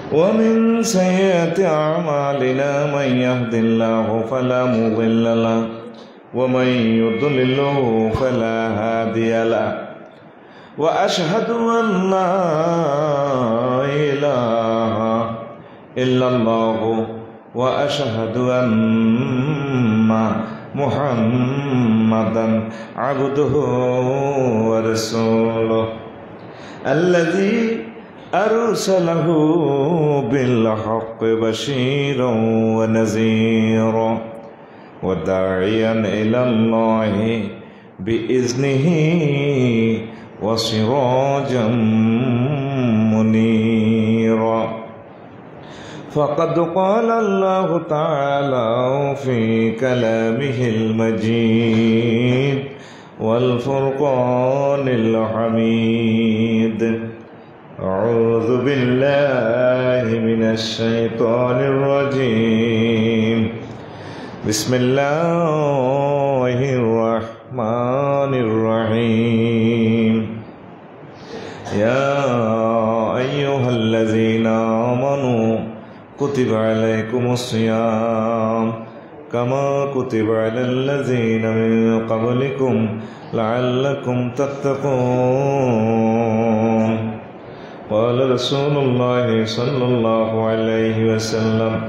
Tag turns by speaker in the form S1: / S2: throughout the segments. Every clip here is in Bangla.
S1: ومن سيئات أعمالنا من يهد الله فلا مضل له ومن يضلله فلا هادي له وأشهد أن لا إله إلا الله وأشهد أن محمدا عبده ورسوله الذي أرسله بالحق بشيرا ونذيرا وداعيا إلى الله بإذنه وسراجا منيرا فقد قال الله تعالى في كلامه المجيد والفرقان الحميد أعوذ بالله من الشيطان الرجيم بسم الله الرحمن الرحيم يا أيها الذين آمنوا كتب عليكم الصيام كما كتب على الذين من قبلكم لعلكم تتقون قال رسول الله صلى الله عليه وسلم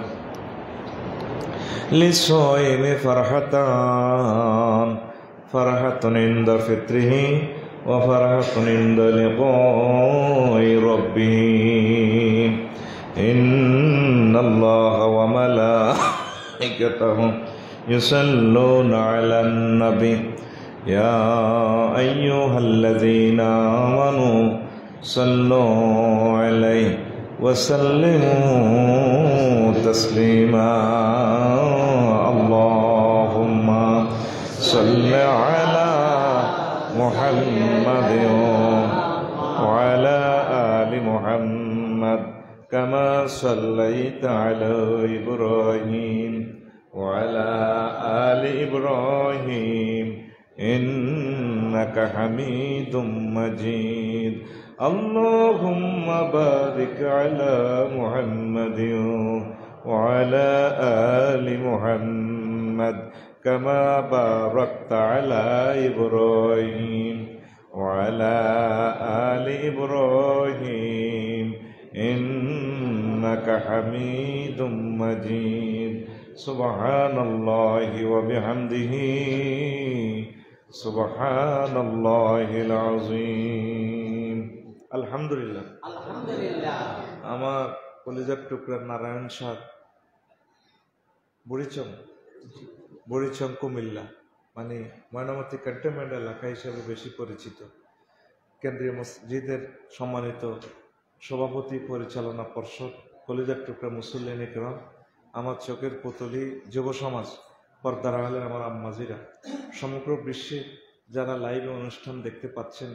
S1: للصائم فرحتان فرحة عند فطره وفرحة عند لقاء ربه إن الله وملائكته يصلون على النبي يا أيها الذين آمنوا صلوا عليه وسلموا تسليما اللهم صل على محمد وعلى آل محمد كما صليت على إبراهيم وعلى آل إبراهيم إنك حميد مجيد اللهم بارك على محمد وعلى آل محمد كما باركت على إبراهيم وعلى آل إبراهيم إنك حميد مجيد سبحان الله وبحمده سبحان الله العظيم আলহামদুলিল্লাহ আলহামদুলিল্লাহ আমার কলেজের টুকরা নারায়ণ শাহ বুড়িচং কুমিল্লা মানে ময়নামতি ক্যান্টনমেন্ট এলাকা হিসেবে বেশি পরিচিত কেন্দ্রীয় মসজিদের সম্মানিত সভাপতি পরিচালনা পর্ষদ কলেজের টুকরা মুসল্লিন ইকরাম আমার চোখের পুতলি যুব সমাজ পর্দার আড়ালের আমার আম্মাজিরা সমগ্র বিশ্বে যারা লাইভে অনুষ্ঠান দেখতে পাচ্ছেন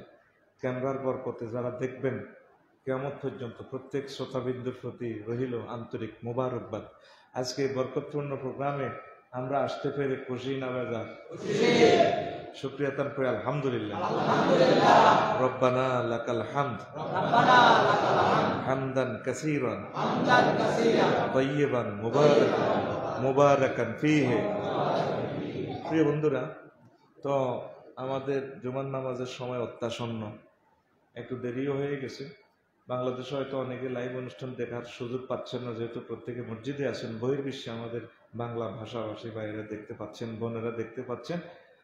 S1: ক্যামেরার বরকতে যারা দেখবেন কিয়ামত পর্যন্ত প্রত্যেক শ্রোতাবিন্দুর প্রতি রহিল আন্তরিক মোবারকবাদ আজকে বরকতপূর্ণ প্রোগ্রামে আমরা আসতে পেরে খুশি না বেজার শুকরিয়া তান করে আলহামদুলিল্লাহ রব্বানা লাকাল হামদ হামদান কাসীরান তাইয়িবান মুবারাকান ফীহি প্রিয় বন্ধুরা তো আমাদের জুমার নামাজের সময় অত্যাসন্ন একটু দেরিও হয়ে গেছে বাংলাদেশে হয়তো অনেকে লাইভ অনুষ্ঠান দেখার সুযোগ পাচ্ছেন না যেহেতু প্রত্যেকে মসজিদে আছেন বহির্বিশ্বে আমাদের বাংলা ভাষাভাষী বাইরে দেখতে পাচ্ছেন বোনেরা দেখতে পাচ্ছেন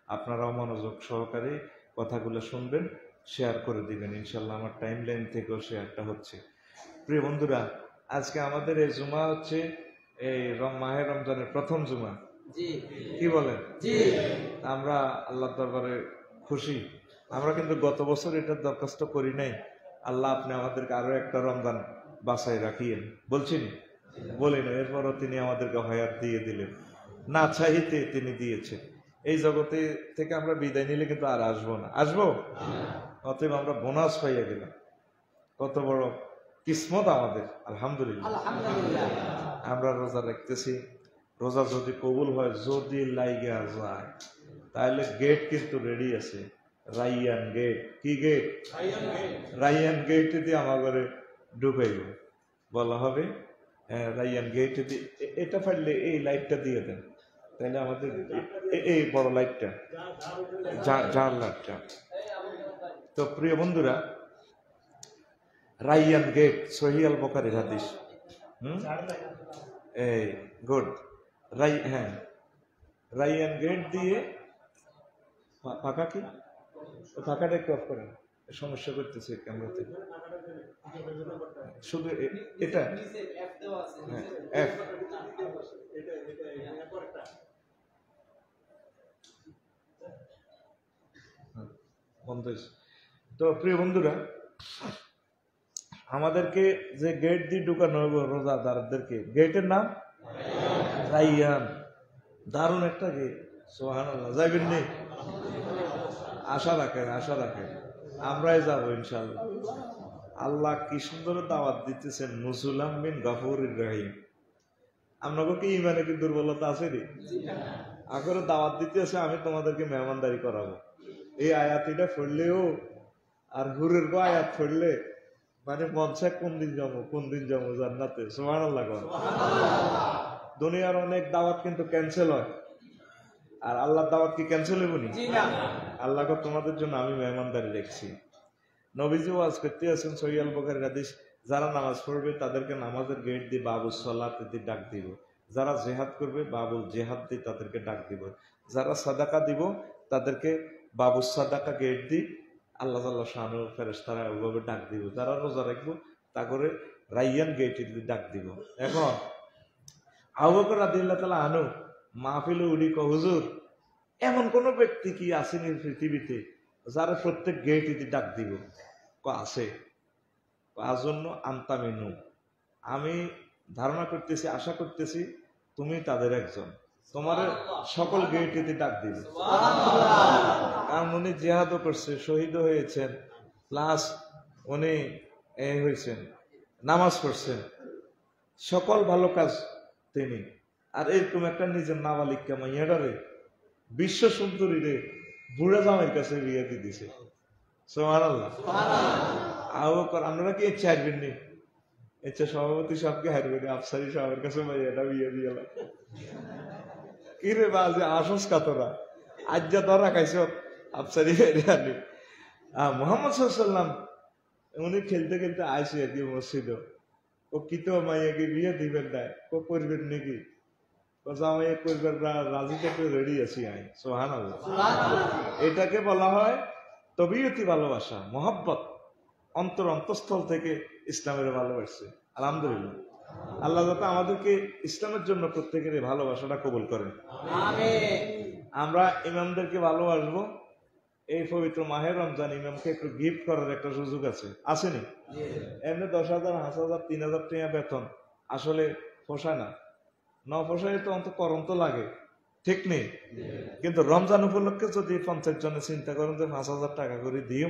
S1: আপনারাও মনোযোগ সহকারে কথাগুলো শুনবেন শেয়ার করে দিবেন ইনশাল্লাহ আমার টাইম লাইন থেকেও শেয়ারটা হচ্ছে প্রিয় বন্ধুরা আজকে আমাদের এই জুমা হচ্ছে এই মাহে রমজানের প্রথম জুমা কি বলেন আমরা আল্লাহর দরবারে খুশি আমরা কিন্তু গত বছর এটার দরখাস্ত করি নাই আল্লাহ আপনি আমাদেরকে আরো একটা রমজান বাছাই রাখিয়েন বলছেন বলি না এরপরও তিনি আমাদেরকে হায়াত দিয়ে দিলেন না চাইতে তিনি দিয়েছেন এই জগতে থেকে আমরা বিদায় নিলে কিন্তু আর আসবো না আসবো অতএব আমরা বোনাস পাইয়া গেলাম কত বড় কিসমত আমাদের আলহামদুলিল্লাহ আমরা রোজা রাখতেছি রোজা যদি কবুল হয় যদি লাইগা যায় তাহলে গেট কিন্তু রেডি আছে রাইয়ান গেট কি গেট রাইয়ান গেট দিয়ে আমার ঘরে ঢুকাইব বলা হবে রাইয়ান গেটে দিয়ে এটা ফাটলে এই লাইটটা দিয়ে দেন, তাহলে আমাদের এই বড় লাইটটা যার লাইটটা। তো প্রিয় বন্ধুরা, রাইয়ান গেট সহিহ আল বুখারীর হাদিস। এই গুড হ্যাঁ, রাইয়ান গেট দিয়ে ফাঁকা কি ফাঁকাটা একটু অফ করেন, সমস্যা করতেছে ক্যামেরাতে। শুধু এটা হ্যাঁ, বন্ধ হয়েছে। তো প্রিয় বন্ধুরা, আমাদেরকে যে গেট দিয়ে ঢুকানো হবে রোজাদারদেরকে, গেটের নাম রাইয়ান। দারুণ একটা গেট, সুবহানাল্লাহ। যাইবেন নি? আশা রাখেন, আশা রাখেন, আমরাই যাবো ইনশাআল্লাহ। আল্লাহ কি সুন্দর দাওয়াত দিতেছেন, নুজুলাম মিন গাফুরির রহিম। আপনাকে কি ইমানে কি দুর্বলতা আছে রে? আগরে দাওয়াত দিতেছে, আমি তোমাদেরকে মেহমানদারি করাবো। এই আয়াতিটা পড়লেও আর হুরের গো আয়াত পড়লে মানে মনসা কোন দিন জমো জান্নাতে। সুবহানাল্লাহ। দুনিয়ার অনেক দাওয়াত কিন্তু ক্যান্সেল হয়, আর আল্লাহর দাওয়াত কি ক্যান্সেল হইব নি? আল্লাহ তোমাদের জন্য আমি মেহমানদারি রেখেছি। নবীজি ওয়াজ করতে আছেন, সহিহ আল বুখারীর হাদিস, যারা নামাজ পড়বে তাদেরকে নামাজের গেট দিয়ে বাবুস সালাত দিয়ে ডাক দিব, যারা জেহাদ করবে বাবুল জেহাদ দিয়ে তাদেরকে ডাক দিব, যারা সাদাকা দিব তাদেরকে বাবুস সাদাকা গেট দিয়ে আল্লাহ তাআলা শানু ফেরেশতারা ওইভাবে ডাক দিব, যারা রোজা রাখবো তা করে রাইয়ান গেট দিয়ে ডাক দিব। এখন আবু বকর রাদিয়াল্লাহু তাআলা আনহু মাহফিলে উঠি কয়, হুজুর এমন কোন ব্যক্তি কি আসেনি পৃথিবীতে যারা প্রত্যেক গেট দিয়ে ডাক দিব? আছে। আজন্য আন্তামিনু, আমি ধারণা করতেছি, আশা করতেছি তুমি তাদের একজন, তোমার সকল গেটে ডাক দিবে। কারণ উনি জিহাদও করছে, শহীদও হয়েছেন, প্লাস উনি হয়েছেন, নামাজ পড়ছেন, সকল ভালো কাজ তিনি। আর এরকম একটা নিজের নাবালিকা মাইয়াডারে বিশ্ব সুন্দরী রে বুড়া জামাইয়ের কাছে বিয়ে দিয়ে দিছে। সুবহানাল্লাহ। আপনারা কি ইচ্ছা হারবেন নি? ইচ্ছা সভাপতি সবকে হারবেন, আফসারি সাহেবের কাছে মাইয়াটা বিয়ে দিয়ে কি রে বাজে আসস কাতরা আজ যা ধরা খাইছ আফসারি হারি। মোহাম্মদ সাল্লাম উনি খেলতে খেলতে আইসি আর কি মসজিদ, ও কি তো মাইয়াকে বিয়ে দিবেন না, ও করবেন নাকি? জামাইয়া করবেন রাজি থেকে রেডি আছি আমি। সুবহানাল্লাহ। এটাকে বলা হয় তবিয়তি ভালোবাসা, মহব্বত, অন্তঃস্থল থেকে ইসলামের ভালোবাসছে। আলহামদুলিল্লাহ। আল্লাহ যাতে আমাদেরকে ইসলামের জন্য প্রত্যেকের ভালোবাসাটা কবুল করেন। আমরা ইমামদেরকে ভালোবাসবো। এই পবিত্র মাহে রমজান ইমামকে একটু গিফট করার একটা সুযোগ আছে, আসেনি? এমনি 10,000, 5,000, 3,000 টাকা বেতন আসলে পোষায় না, পোষায় তো অন্ত করম তো লাগে, ঠিক নেই? কিন্তু রমজান উপলক্ষে যদি 50 জনে চিন্তা করেন যে 5,000 টাকা করে দিও,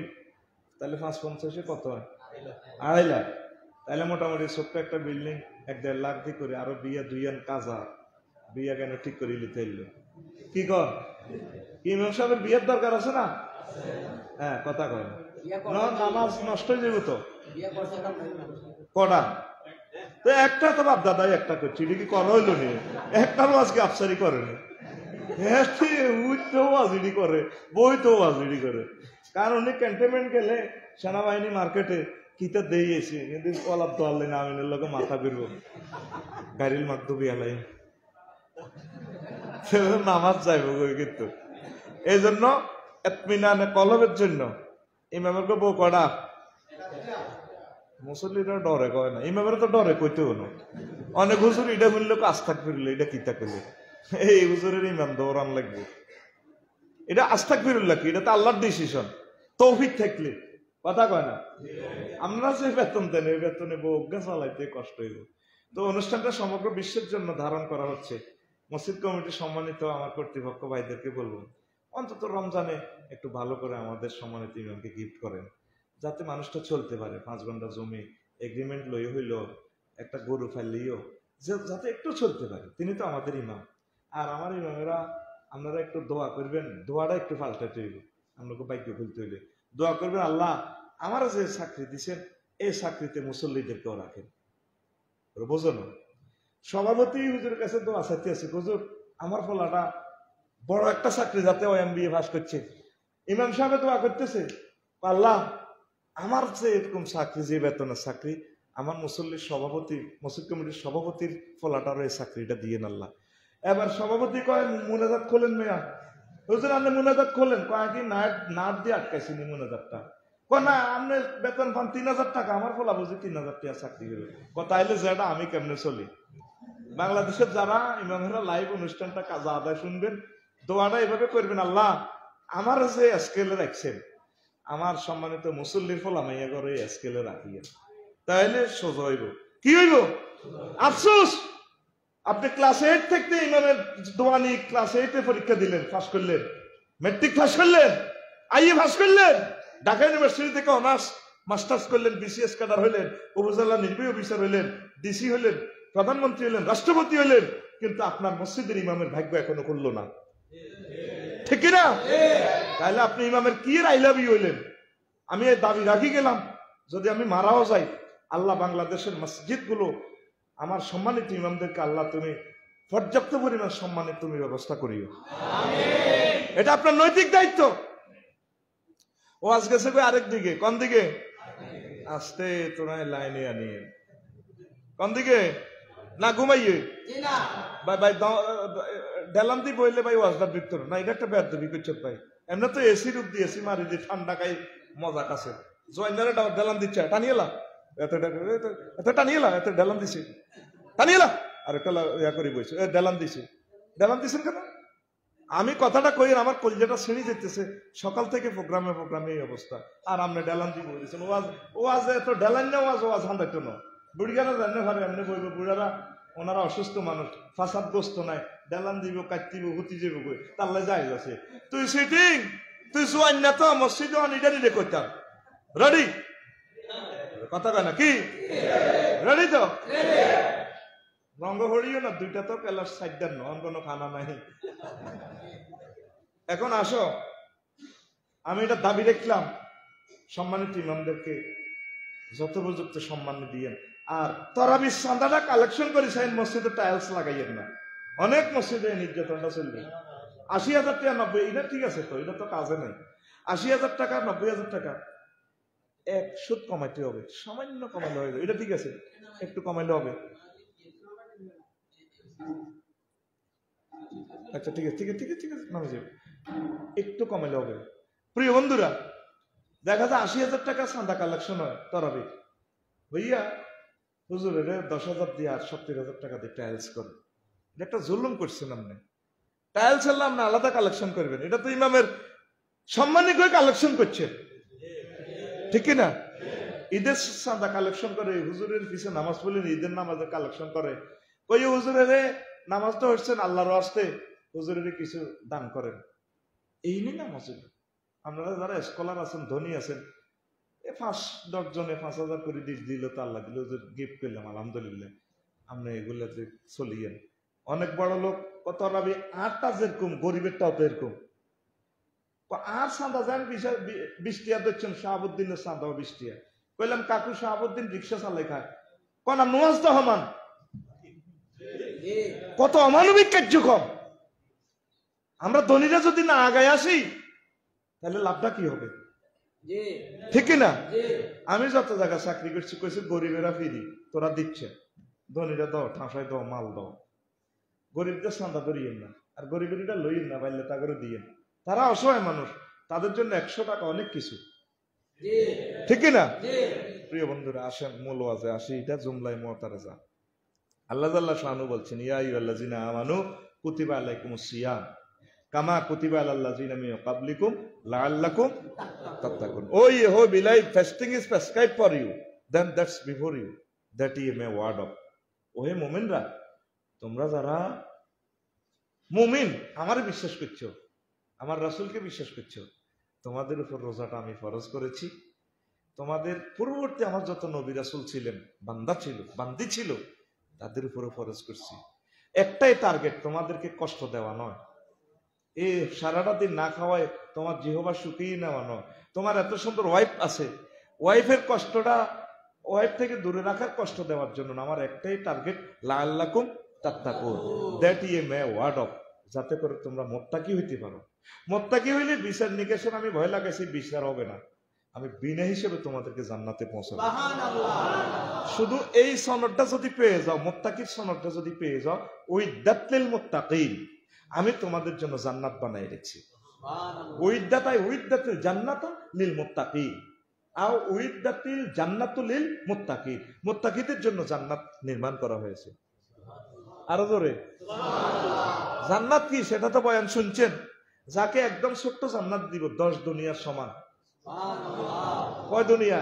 S1: তাহলে 5-50 কত হয়? 2.5 লাখ। তাহলে মোটামুটি ছোট্ট একটা বিল্ডিং 1-1.5 লাখ দিয়ে করে আরো বিয়া 2 কাজা বিয়া কেন ঠিক করে নিতে এলো। কি কর ইমাম সাহেবের বিয়ের দরকার আছে না? হ্যাঁ, কথা কয় নামাজ নষ্ট হয়ে যাবে তো কটা তো একটা তো বাপ দাদাই একটা করছি, এটা কি করা হইলো নি? একটাও আজকে আফসারি করেনি, ওয়াজিডি করে, বই তো ওয়াজিডি করে। কারণ উনি ক্যান্টনমেন্ট গেলে সেনাবাহিনী মার্কেটে কিতা দিয়েছে, কিন্তু কলাপ দোয়ালে না আমিনের লোকে মাথা ফিরবো গাড়ির মাধ্যমে এলাই নামাজ যাইব কিন্তু। এই জন্য এতমিনানে কলবের জন্য ইমামের বউ কড়া, মুসল্লিরা ডরে কয় না, ইমামের তো ডরে কইতে হলো। অনেক হুজুর এটা বললে আস্থাক ফিরলে এটা কিতা করলে, এই হুজুরের ইমাম দৌড়ান লাগবে, এটা আস্থাক ফিরুল্লাহ কি? এটা তো আল্লাহর ডিসিশন, তৌফিক থাকলে। কথা কয় না? আমরা যে বেতন দেন এই বেতনে বউ অজ্ঞা চালাইতে কষ্ট হইব। তো অনুষ্ঠানটা সমগ্র বিশ্বের জন্য ধারণ করা হচ্ছে। মসজিদ কমিটি সম্মানিত আমার কর্তৃপক্ষ ভাইদেরকে বলবো, অন্তত রমজানে একটু ভালো করে আমাদের সম্মানিত ইমামকে গিফট করেন, যাতে মানুষটা চলতে পারে। 5 ঘন্টা জমি এগ্রিমেন্ট লই হইল, একটা গরু ফাইলিও যাতে একটু চলতে পারে। তিনি তো আমাদের ইমাম। আর আমার ইমামেরা আপনারা একটু দোয়া করবেন, দোয়াটা একটু পাল্টাতে হইবে, আপনাকে ভাগ্য খুলতে হইলে দোয়া করবেন, আল্লাহ আমার যে চাকরি দিচ্ছেন এই চাকরিতে মুসল্লিদেরকেও রাখেন, বোঝো না? সভাপতি হুজুরের কাছে দোয়া চাইতে আছে, হুজুর আমার ফলাটা বড় একটা চাকরি যাতে MBA পাস করছে। ইমাম সাহেব দোয়া করতেছে, আল্লাহ আমার যে এরকম চাকরি, যে বেতনের চাকরি, আমার মুসল্লির সভাপতি, মসজিদ কমিটির সভাপতির ফলাটারও এই চাকরিটা দিয়ে আল্লাহ। এবার সভাপতি কয় মুনাজাত খোলেন মেয়া। হুজুর আপনি মুনাজাত খোলেন, কয় কি নাট দিয়ে আটকাইছিনি মুনাজাতটা। না আপনি বেতন পান 3000 টাকা, আমার ফলা বুঝি 3000 টাকা চাকরি করে। তাইলে যেটা আমি কেমনে চলি? বাংলাদেশের যারা ইমামেরা লাইভ অনুষ্ঠানটা কাজা আদায় শুনবেন, দোয়াটা এভাবে করবেন, আল্লাহ আমার যে স্কেলে রাখছেন, আমার সম্মানিত মুসল্লির ফল আমি এগর এই স্কেলে রাখিয়ে, তাইলে সোজা হইব। কি হইব? আফসোস আপনি ক্লাস 8 থেকে ইমামের দোয়ানি ক্লাস 8 এ পরীক্ষা দিলেন, পাস করলেন, মেট্রিক পাস করলেন, আইএ পাস করলেন, ঢাকা ইউনিভার্সিটি থেকে অনার্স মাস্টার্স করলেন, BCS ক্যাডার হইলেন, উপজেলা নির্বাহী অফিসার হইলেন, DC হইলেন, প্রধানমন্ত্রী হইলেন, রাষ্ট্রপতি হইলেন, কিন্তু আপনার মসজিদের ইমামের ভাগ্য এখনো করলো না। ঠিক না? তাহলে আপনি ইমামের কি আইলাবি হইলেন? আমি এই দাবি রাখি গেলাম, যদি আমি মারাও যাই, আল্লাহ বাংলাদেশের মসজিদ গুলো আমার সম্মানিত ইমামদেরকে আল্লাহ তুমি পর্যাপ্ত পরিমাণ সম্মানের তুমি ব্যবস্থা করিও। এটা আপনার নৈতিক দায়িত্ব। ও আজ গেছে আরেক দিকে, কোন দিকে? আসতে তোরা লাইনে আনিয়ে কোন দিকে না ঘুমাইয়ে ভাই ভাই ডেলান্তি বইলে ভাই ওয়াজদার ভিতর না, এটা একটা বেদবি করছে ভাই। এমনি তো এসি রূপ দিয়ে এসি মারি দিয়ে ঠান্ডা খাই মজা কাছে জয়েন্দারে ডেলান দিচ্ছে, টানিয়েলা এত টানিয়েলা, এত ডেলান দিছে, টানিয়েলা আর একটা ইয়া করি বইছে, ডেলান দিছে। ডেলান দিছেন কেন? আমি কথাটা কই, আমার কলিজাটা ছিঁড়ে যেতেছে, সকাল থেকে প্রোগ্রামে এই অবস্থা, আর আমরা ডেলান দিব বলেছেন। ওয়াজ এত ডেলান না, ওয়াজ হান্ডাইতো না। বুড়িগারা জানতে পারে এমনি বইব, বুড়ারা ওনারা অসুস্থ মানুষ, ফাসাদগ্রস্ত নাই, ডেলান দিব, কাটতিব, হুতি যাব, তাহলে যাই আছে। তুই সিটিং, তুই জোয়ান না তো মসজিদে অনিডা নিলে করতাম। রেডি? কথা কয় না কি? রেডি তো? রঙ্গ হরিও না, দুইটা তো কেলার সাইডার নন, কোনো খানা নাই। এখন আসো, আমি এটা দাবি রাখলাম, সম্মানিত ইমামদেরকে যথোপযুক্ত সম্মান দিয়েন। আর তরাবির চাঁদাটা কালেকশন করে চাইন, মসজিদে টাইলস লাগাইয়েন না। অনেক মসজিদে নির্যাতনটা চলবে। 80,000 টাকা 90, এটা ঠিক আছে তো, এটা তো কাজে নাই। 80,000 টাকা 90,000 টাকা এক সুদ কমাইতে হবে, সামান্য কমাইলে হবে, এটা ঠিক আছে, একটু কমাইলে হবে। আচ্ছা ঠিক আছে, ঠিক আছে, ঠিক আছে, ঠিক আছে, নামে যাবে, একটু কমাইলে হবে। প্রিয় বন্ধুরা, দেখা যায় 80,000 টাকা চাঁদা কালেকশন হয় তরাবি, ভাইয়া হুজুরের 10,000 দিয়ে আর 70,000 টাকা দিয়ে টাইলস করে, এটা একটা জুলুম করছেন আপনি। টাইলস আল্লাহ আপনি আলাদা কালেকশন করবেন, এটা তো ইমামের সম্মানিক হয়ে কালেকশন করছেন, ঠিক না? ঈদের চাঁদা কালেকশন করে, হুজুরের পিছে নামাজ পড়লেন, ঈদের নামাজের কালেকশন করে, কই হুজুরের নামাজ তো হচ্ছেন আল্লাহর ওয়াস্তে, হুজুরের কিছু দান করেন, এই নিয়ে নামাজ। আপনারা যারা স্কলার আছেন, ধনী আছেন, 5-10 জনে 5,000 করে দিল তো আল্লাহ দিল, গিফট করলাম আলহামদুলিল্লাহ, আপনি এগুলাতে চলিয়েন। অনেক বড় লোক কত রাবি, আটটা যেরকম, গরিবেরটাও তো এরকম। আর চাঁদা যান 20 টাকা দিচ্ছেন, শাহাবুদ্দিনের চাঁদা 20 টাকা। কইলাম কাকু শাহাবুদ্দিন রিক্সা চালাই খায়, কনা নোয়াজ রহমান, কত অমানবিক কার্যক্রম। আমরা ধনীরা যদি না আগায় আসি, তাহলে লাভটা কি হবে? ঠিক না? আমি যত জায়গা চাকরি করছি, কইছি গরিবেরা ফিরি, তোরা দিচ্ছে, ধনীরা দাও, ঠাঁসাই দাও, মাল দাও, গরিবদের চাঁদা ধরিয়েন না, আর গরিবেরা লইয়েন না, পাইলে তা করে দিয়েন। তারা অসহায় মানুষ, তাদের জন্য 100 টাকা অনেক কিছু, ঠিক না? প্রিয় বন্ধুরা, আসেন মূল ওয়াজে আসি, এটা জুমলাই মুতারাজা। আল্লাহ জাল্লা শানু বলছেন, ইয়া আইয়ুহাল্লাযিনা আমানু কুতিবা আলাইকুমুস সিয়াম কামা কুতিবা আলাল্লাযিনা মিন ক্বাবলিকুম লাআল্লাকুম তাত্তাকুন। Oh Yehova, like fasting is prescribed for you, then that's before you, that ye may ward of. ওহে মুমিনরা, তোমরা যারা মুমিন, আমারে বিশ্বাস করছো, আমার রাসূলকে বিশ্বাস করছো, তোমাদের উপর রোজাটা আমি ফরজ করেছি। তোমাদের পূর্ববর্তী আমার যত নবী রাসূল ছিলেন, বান্দা ছিল, বান্দি ছিল, তাদের উপরে ফরজ করছি। একটাই টার্গেট, তোমাদেরকে কষ্ট দেওয়া নয়, এই সারাটা দিন না খাওয়ায় তোমার জিহবা শুকিয়ে নেওয়া নয়। তোমার এত সুন্দর ওয়াইফ আছে, ওয়াইফের কষ্টটা ওয়াইফ থেকে দূরে রাখার, কষ্ট দেওয়ার জন্য না, আমার একটাই টার্গেট, লাআল্লাকুম তাত্তাকুন, দ্যাট ই এ ওয়ার্ড অফ, যাতে করে তোমরা মুত্তাকি হইতে পারো। মুত্তাকি হইলে বিচার নিকেশন আমি ভয় লাগাইছি, বিচার হবে না, আমি বিনা হিসেবে তোমাদেরকে জান্নাতে পৌঁছাবো। শুধু এই সনদটা যদি পেয়ে যাও, মুত্তাকির সনদটা যদি পেয়ে যাও, উইদ্দাতিল মুত্তাকিন, আমি তোমাদের জন্য জান্নাত বানাই রেখেছি। উইদ্দাতিল জান্নাত লিল মুত্তাকিন, আও উইদ্দাতিল জান্নাতু লিল মুত্তাকিন, মুত্তাকিদের জন্য জান্নাত নির্মাণ করা হয়েছে। আরো জোরে জান্নাত কি সেটা তো বয়ান শুনছেন, যাকে একদম ছোট্ট জান্নাত দিব 10 দুনিয়ার সমান। কয় দুনিয়া?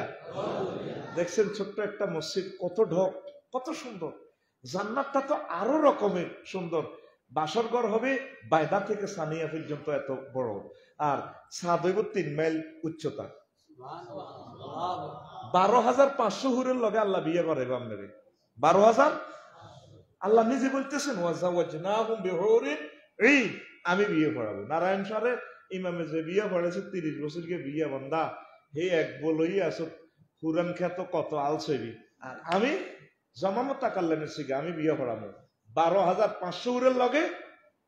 S1: দেখছেন ছোট্ট একটা মসজিদ, কত ঢক, কত সুন্দর। জান্নাতটা তো আরো রকমের সুন্দর। বাসর ঘর হবে বাইদা থেকে সানিয়া পর্যন্ত এত বড়, আর ছাদ হইব 3 মাইল উচ্চতা। 12,500 হুরের লগে আল্লাহ বিয়ে করে আপনারে। 12,000 আল্লাহ নিজে বলতেছেন, ওয়াজাওয়াজনাহুম বিহুরিন ঈন, আমি বিয়ে পড়াবো। নারায়ণ সারে ইমামে যে বিয়ে পড়েছে 30 বছরকে বিয়ে বান্দা, হে এক বলই আছো কুরআন খ্যাত কত আলসেবি, আর আমি জমামত তাকাল্লামের শিখে আমি বিয়ে পড়াবো। 12,500 হুরের লগে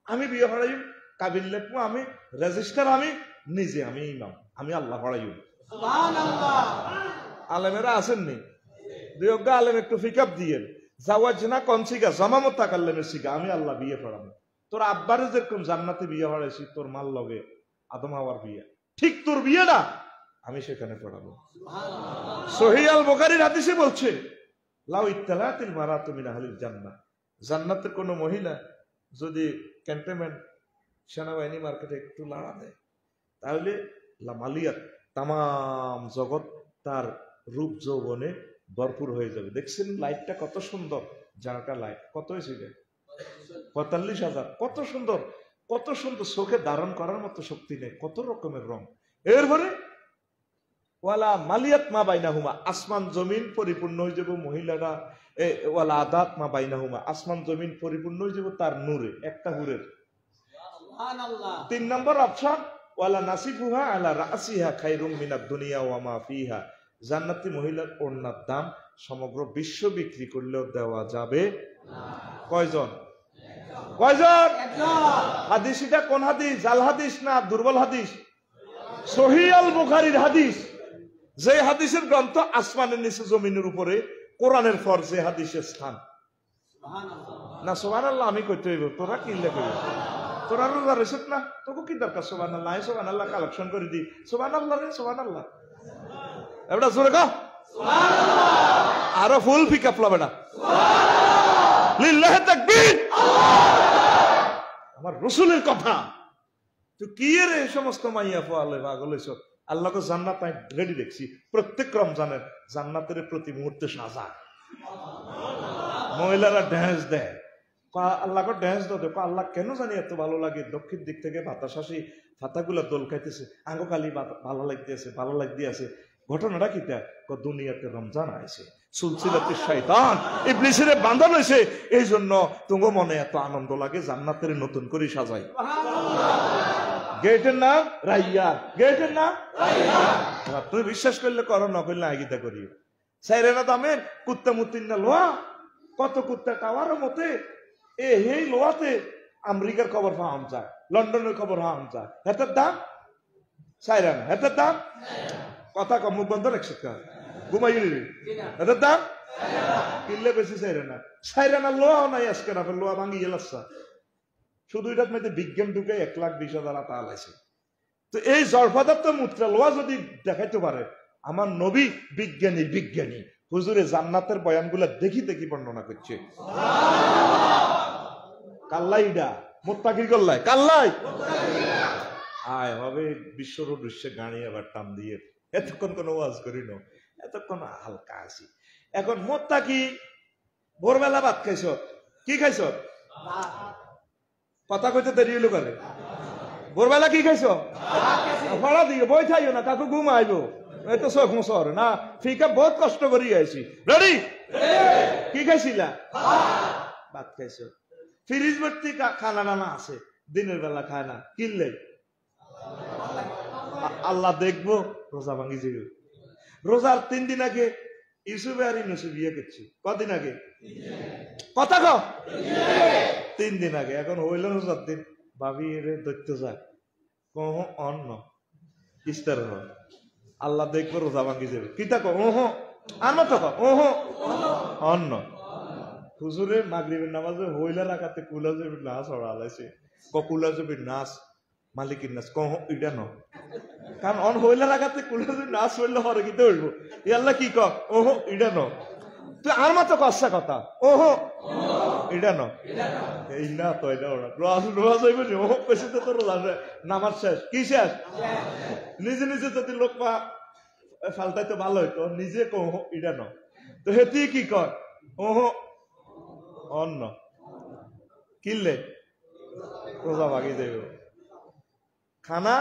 S1: আমি বিয়ে পড়াই, কাবিল লেখবো আমি, রেজিস্টার আমি নিজে, আমি ইমাম, আমি আল্লাহ পড়াই। আলেমেরা আসেননি, দুই আলেম একটু পিকআপ দিয়ে জাওয়াজনা কোন শিখা, জমামত তাকাল্লামের শিখা, আমি আল্লাহ বিয়ে পড়াবো। তোর আব্বারে যেরকম জান্নাতে বিয়ে পড়াইছি, তোর মাল লগে আদম হাওয়ার বিয়ে, ঠিক তোর বিয়ে না আমি সেখানে পড়াবো। সহিহ আল বুখারীর হাদিসে বলছে, লাউ ইত্তালাতিল মারাতু মিন আহলিল জান্নাহ, জান্নাতের কোন মহিলা যদি ক্যান্টনমেন্ট সেনাবাহিনী মার্কেটে একটু লাড়া দেয়, তাহলে লামালিয়াত, তামাম জগৎ তার রূপ যৌবনে ভরপুর হয়ে যাবে। দেখছেন লাইটটা কত সুন্দর, জানাটা লাইট কত হয়েছিল? 45,000। কত সুন্দর, কত সুন্দর, চোখে ধারণ করার মতো শক্তি নেই, কত রকমের রং। এরপরে ওয়ালা মালিয়াত মা বাইনাহুমা, আসমান জমিন পরিপূর্ণ হয়ে যাব মহিলারা, ওয়ালা আদাত মা বাইনাহুমা, আসমান জমিন পরিপূর্ণ হয়ে যাব তার নূরে, একটা হুরের। 3 নম্বর অপশন, ওয়ালা নাসিফুহা আলা রাসিহা খায়রুম মিনাদ দুনিয়া ওয়া মা ফিহা, জান্নাতি মহিলার ওড়নার দাম সমগ্র বিশ্ব বিক্রি করলেও দেওয়া যাবে না। কয়জন? কয়জন? হাদিস এটা কোন হাদিস? জাল হাদিস না দুর্বল হাদিস? সহিহ আল বুখারীর হাদিস। যে হাদিসের গ্রন্থ আসমানের নিচে জমিনের উপরে, কোরআনের পর যে হাদিসের স্থান। না সুবহানাল্লাহ আমি কইতে হইব, তোরা কি লেখে? তোরা রোজা রেসেট না, তোকে কি দরকার সুবহানাল্লাহ? সুবহানাল্লাহ কালেকশন করে দি, সুবহানাল্লাহ রে সুবহানাল্লাহ, এবারে জোরে কও সুবহানাল্লাহ, আরো ফুল পিকআপ লবে না, সুবহানাল্লাহ, লিল্লাহি তাকবীর, আমার রাসূলের কথা। তো কি রে সমস্ত মাইয়া ফলে পাগল হইছ? আল্লাহকে জান্নাত আমি রেডি দেখছি, প্রত্যেক রমজানের জান্নাতের প্রতি মুহূর্তে সাজা। মহিলারা ড্যান্স দেয়, আল্লাহকে ড্যান্স দাও, দেখো আল্লাহ কেন জানি এত ভালো লাগে। দক্ষিণ দিক থেকে বাতাস আসি, ফাতাগুলা দোল খাইতেছে, আঙ্গো কালি ভালো লাগতেছে, ভালো লাগতেছে। ঘটনাটা কি? দুনিয়াতে রমজান আইছে, সুলসিলাতে শয়তান ইবলিসের বাঁধন হয়েছে, এই জন্য তোমার মনে এত আনন্দ লাগে, জান্নাতের নতুন করে সাজাই। গেটের নাম রাইয়ান, গেটের নাম রাইয়ান। তুমি বিশ্বাস করলে করো, না করলে আগিতা করি। সাইরেনা দামের কুত্তা মুতিন না লোহা, কত কুত্তা টাওয়ারের মতে এ হেই লোহাতে আমেরিকার খবর পাওয়া যায়, লন্ডনের খবর পাওয়া যায়। হেতের দাম সাইরানা, হেতের দাম কথা কম, মুখ বন্ধ রাখছে, ঘুমাই হেতের দাম কিনলে বেশি সাইরানা। সাইরানা লোহাও নাই আজকে, না লোহা ভাঙি গেলাচ্ছা। শুধু এটার মধ্যে বিজ্ঞান ঢুকে 1,20,000 টাকা লাইছে। তো এই জড়পদার্থ মুত্রা লোহা যদি দেখাইতে পারে, আমার নবী বিজ্ঞানী, বিজ্ঞানী হুজুরে জান্নাতের বয়ানগুলা দেখি দেখি বর্ণনা করছে। কাল্লাইডা মুত্তাকির গল্লাই, কাল্লাই আয় হবে বিশ্বর দৃশ্যে গাড়ি আবার টান দিয়ে। এতক্ষণ কোন ওয়াজ করি না, এতক্ষণ হালকা আছি। এখন মুত্তাকি ভোরবেলা ভাত খাইছ, কি খাইছ? কথা কইতে দেরি হইলো করে। ভোরবেলা কি খাইছ? ফড়া দিয়ে বই খাইও না, কাকু ঘুম আইব, তো চোখ মুসর না। ফিকা বহুত কষ্ট করি আইছি। রেডি? কি খাইছিলা? ভাত খাইছ। ফ্রিজ ভর্তি খানা নানা আছে, দিনের বেলা খায় না, কিনলে আল্লাহ দেখবো রোজা ভাঙি যাবে। রোজার 3 দিন আগে ইউসুফ আর ইউনুস বিয়ে করছি কদিন আগে, কথা কও 3 দিন আগে। এখন হইল না 4 দিন, ভাবি এর দৈত্য যাক কহ অন্ন ইস্তার হয় আল্লাহ দেখবো রোজা ভাঙ্গি যাবে কি তা কো ওহ আমার তো ওহ অন্ন। হুজুরে মাগরিবের নামাজে হইলা রাখাতে কুলা যাবে নাচ হড়ালাইছে কুলা যাবে নাচ মালিকের নাচ কহ এটা ন, কারণ অন হইলা রাখাতে কুলা যাবে নাচ হইলে হরে কি হইব আল্লাহ কি কক ওহ এটা ন, তুই আর মতো কষা কথা ওহ এটা ন এই না তো এটা ওরা রোজ হইব নি ওহ পেছে তো তোর নামাজ শেষ কি শেষ। নিজে নিজে যদি লোক পা ফালতাইতে ভালো হইতো, নিজে কহ এটা ন, তো হেতি কি কর ওহ অন্ন কিনলে রোজা ভাগি দেব। খানা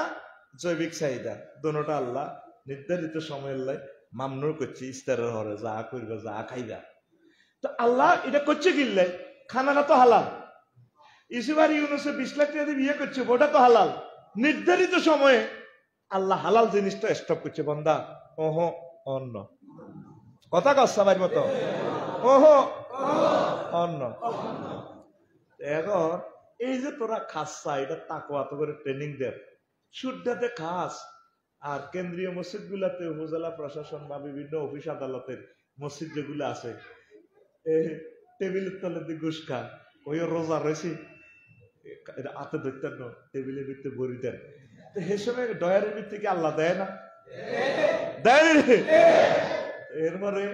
S1: জৈবিক চাহিদা দোনোটা আল্লাহ নির্ধারিত সময়ের লাই মামনুর করছে ইস্তারের হরে যা করবে যা খাইবা। তো আল্লাহ এটা করছে কিনলে খানাটা তো হালাল। ইউসুফ আর ইউনুসে 20 লাখ টাকা দিয়ে বিয়ে করছে ওটা তো হালাল। নির্ধারিত সময়ে আল্লাহ হালাল জিনিসটা স্টপ করছে বন্দা ওহ অন্ন, কথা কচ্ছা ভাই মতো ওহ অন্ন। এখন এই যে তোরা খাসা এটা তাকওয়া তো করে ট্রেনিং দেন শুদ্ধতে খাস। আর কেন্দ্রীয় মসজিদ গুলাতে উপজেলা প্রশাসন বা বিভিন্ন অফিস আদালতের মসজিদ যেগুলো আছে টেবিলের তলে দিয়ে ঘুষ খা ওই রোজা রয়েছে হাতে ধরতেন না টেবিলের ভিতরে বড়ি দেন, তো সে সময় ডয়ারের ভিতরে কি আল্লাহ দেয় না দেয়? এরপরে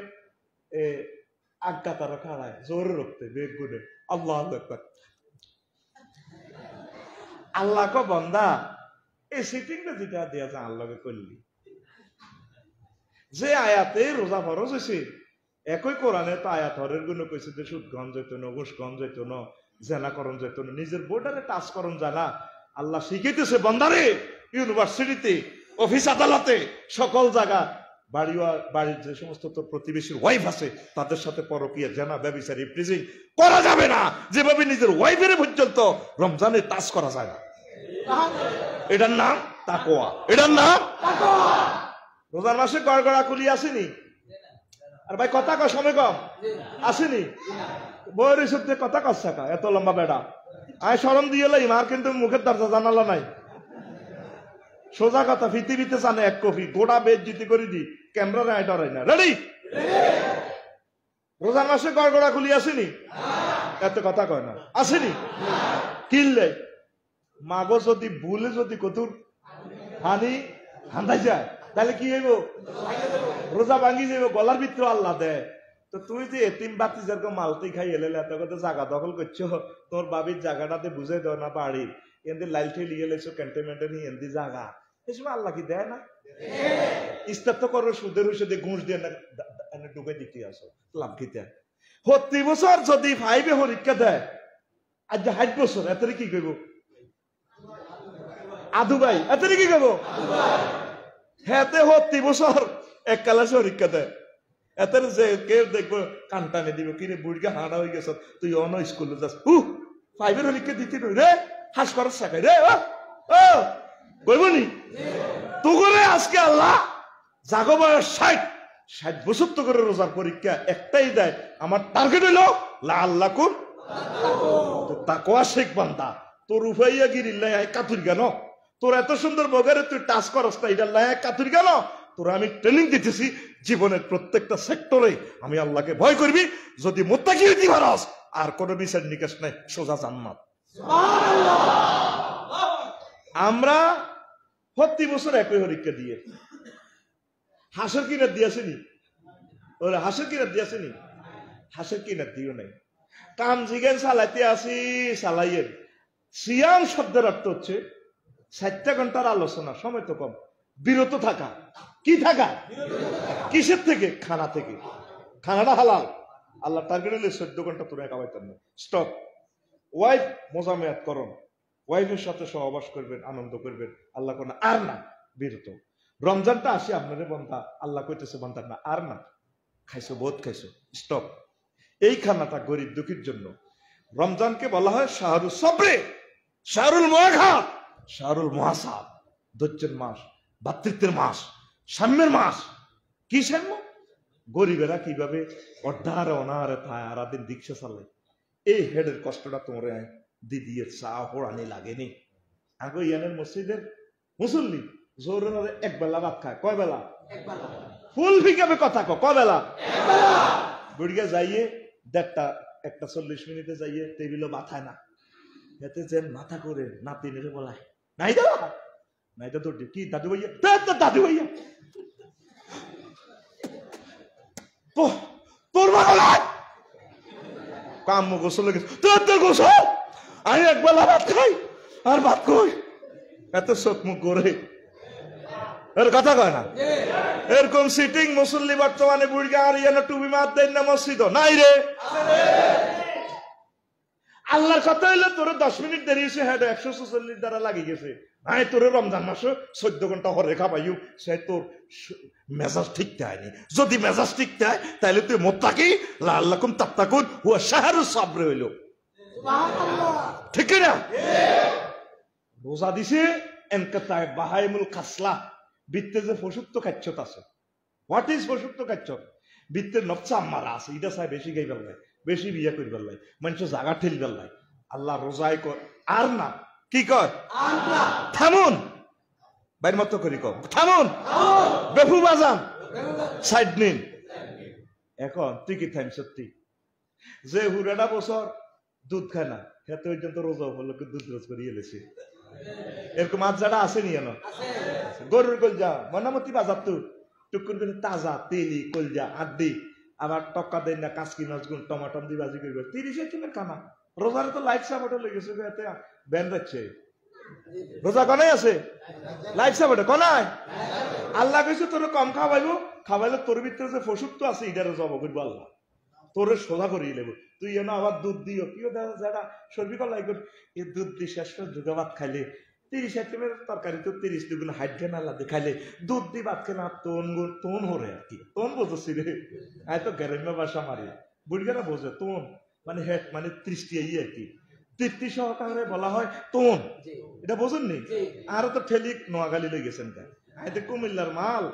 S1: আজ্ঞা তারা খাড়ায় জোরে রক্তে বেগ গুনে আল্লাহ আল্লাহ কো বন্দা এই সিটিংটা যেটা দেয়া যায় আল্লাহকে করলি যে আয়াতে রোজা ফরজ হয়েছে একই কোরআনে তো আয়াত হরের গুণ কইছে যে সুদ গ্রহণ যেত না ঘুষ গ্রহণ যেত না জেনা করণ যেত না নিজের বোর্ডারে টাচ করণ জানা আল্লাহ শিখাইতেছে বন্দারে ইউনিভার্সিটিতে অফিস আদালতে সকল জায়গা বাড়ির যে সমস্ত তোর প্রতিবেশীর ওয়াইফ আছে তাদের সাথে পরকীয়া জানা ব্যভিচার ইফটিজিং করা যাবে না, যেভাবে নিজের ওয়াইফের পর্যন্ত রমজানে টাচ করা যায় না। এটার নাম তাকওয়া, এটার নাম তাকওয়া। রোজার মাসে গড়গড়া কুলি আসেনি আর ভাই কথা কয় সময় কম আসেনি বইয়ের হিসেবে কথা কচ্ছা কা এত লম্বা বেড়া আয় শরম দিয়ে লাইম আর কিন্তু মুখের দরজা জানালা নাই। সোজা কথা পৃথিবীতে জানে এক কপি গোড়া বেদ জিতি করে দি ক্যামেরা আয় ডরাই না রেডি। রোজার মাসে গড়গড়া খুলি আসেনি এত কথা কয় না আসেনি কিনলে মাগো যদি ভুলে যদি কতুর হানি হান্দাই যায় তাহলে কি হইব রোজা ভাঙ্গি যাইব গলার ভিতরে আল্লাহ দেয়। তো তুই যে এতিম বাতি যেরকম মালতি খাই এলে এত কথা জায়গা দখল করছো তোর বাবির জায়গাটাতে বুঝে দাও না বাড়ি এমনি লাইল ঠেলি গেলেছো ক্যান্টনমেন্টে নিয়ে এমনি জায়গা এই সময় আল্লাহ কি দেয় না? ইস্তার তো করো সুদের ঔষধে ঘুষ দিয়ে না ঢুকে দিতে আসো লাভ খেতে 30 বছর যদি 5 পরীক্ষা দেয় আজ 60 বছর এত কি করবো আদু ভাই এত কি করবো হেতে 30 বছর এক ক্লাসে পরীক্ষা দেয় এত যে কেউ দেখবো কানটানে দিব কিনে বুড়িকে হাঁড়া হয়ে গেছ তুই অন স্কুলে যাস 5 পরীক্ষা দিতে রে হাস করার শাখায় রে ও কইবনি তো করে আজকে আল্লাহ জাগো বয়স 60 বছর তো করে রোজার পরীক্ষা একটাই দেয় আমার টার্গেট হইল আল্লাহ কুর তাকওয়া শেখ বান্দা তোর উফাইয়া গিরিল্লাই কাতুর কেন তোর এত সুন্দর বগারে তুই টাচ করস না এটা লাই কাতুর কেন তোরা আমি ট্রেনিং দিতেছি জীবনের প্রত্যেকটা সেক্টরে আমি আল্লাহকে ভয় করবি যদি মুত্তাকি হইতে পারস আর কোনো বিচার নিকাশ নাই সোজা জান্নাত। আমরা 30 বছর একই পরীক্ষা দিয়ে হাসের কিনার দিয়েছেনি ওরা হাসের কিনার দিয়েছেনি হাসের কিনার দিও নাই কাম জিগেন চালাইতে আসি চালাইয়ের সিয়াম শব্দের অর্থ হচ্ছে 60 ঘন্টার আলোচনা সময় তো কম বিরত থাকা কি থাকা কিসের থেকে খানা থেকে খানাটা হালাল আল্লাহ টার্গেট হলে 14 ঘন্টা তোরা খাওয়াইতেন না স্টপ ওয়াইফ মোজামেয়াত করুন ওয়াইফের সাথে সহবাস করবেন আনন্দ করবেন আল্লাহ কোন আর না বিরত রমজানটা আসি আপনারে বন্ধা আল্লাহ কইতেছে বন্ধা না আর না খাইছো বহুত খাইছো স্টপ এই খানাটা গরিব দুঃখীর জন্য রমজানকে বলা হয় শাহরুল সবরে শাহরুল মুআখা শাহরুল মুহাসাব ধৈর্যের মাস ভাতৃত্বের মাস সাম্যের মাস কি সাম্য গরিবেরা কিভাবে অর্ধারে অনাহারে থায় আর দিন রিক্সা চালায়, এই হেডের কষ্টটা তোমরা দিদিয়ে চা হোড়ানি লাগেনি। আগে ইয়ানের মসজিদের মুসল্লি জোরে এক বেলা ভাত খায়, কয় বেলা? ফুল ফিকাবে কথা কয় বেলা? বুড়িয়া যাইয়ে 1:40 যাইয়ে টেবিলও মাথায় না, এতে যেন মাথা করে নাতিনের বলায়, নাই দা নাই তো তোর কি দাদু ভাইয়া, দাদু ভাইয়া তোর বাংলায় কাম্য গোসলে গেছে, তোর গোসল আমি একবেলা ভাত খাই আর ভাত কই, এত চোখ মুখ করে এর কথা কয় না। এরকম সিটিং মুসল্লি বর্তমানে বুড়িয়া আর ইয়ানা টুপি মাত দেন না মসজিদ নাই রে। আল্লাহর কথা হইলে তোর 10 মিনিট দেরি হয়েছে, হ্যাঁ 144 দ্বারা লাগি গেছে। আয় তোর রমজান মাসে 14 ঘন্টা হরে খাবাইও, সে তোর মেজাজ ঠিক হয়নি। যদি মেজাজ ঠিক হয় তাহলে তুই মোত্তাকি লাআল্লাকুম তাত্তাকুন হুয়া শাহরুস সাবর হইল, ঠিক না? রোজা দিছে এনকাতায় বাহাইমুল খাসলা, বৃত্তে যে পশুত্ব কাচ্ছত আছে। হোয়াট ইজ পশুত্ব কাচ্ছত? বৃত্তের নফসা আম্মারা আছে, এটা চাই বেশি গাই বেল্লাই, বেশি বিয়া করি বেল্লাই, মানুষ জাগা ঠেল বেল্লাই। আল্লাহ রোজায় কর আর না কি কর, থামুন বাইর মতো করি কর, থামুন বেফু বাজান সাইড নিন। এখন তুই কি থাম সত্যি যে হুরাটা বছর দুধ খায় না, খেতে পর্যন্ত রোজা উপলক্ষে দুধ রোজ করিয়ে এলেছে, এরকম আজাটা আসেনি কেন? গরুর কলজা মনামতি বাজার তো টুকুর করে তাজা তেলি কলজা আড্ডি, আবার টক্কা দেন না কাঁচকি মাছগুন টমাটম দিয়ে বাজি করবে, 30 আইটেমের খানা। রোজারে তো লাইফ সাপোর্টে লেগেছে, ব্যান যাচ্ছে রোজা কনাই আছে, লাইফ সাপোর্টে কনাই। আল্লাহ কইছে তোর কম খাওয়াইলে তোর ভিতরে যে পশুত্ব আছে এটারে জব করবো আল্লাহ, তোরে সোজা করিয়ে নেবো। তুই যেন আবার দুধ দিও কিও যারা সর্বি কলাই কর, এই দুধ দিয়ে শেষ করে যুগা ভাত খাইলে 30 আইটেমের তরকারি তো 30 দুগুণ হাইড্রেন আল্লাহ খাইলে দুধ দিয়ে ভাত খেলে আর তোন হরে আর কি, তোন বোঝছি রে। আয় তো গ্রাম্য ভাষা মারি বুড়িয়ারা বোঝে তোন মানে হেড মানে 30টি আর কি, 30 সহকারে বলা হয় তোন, এটা বোঝেননি? আরো তো ঠেলি নোয়াখালী লই গেছেন কা, আয় তো কুমিল্লার মাল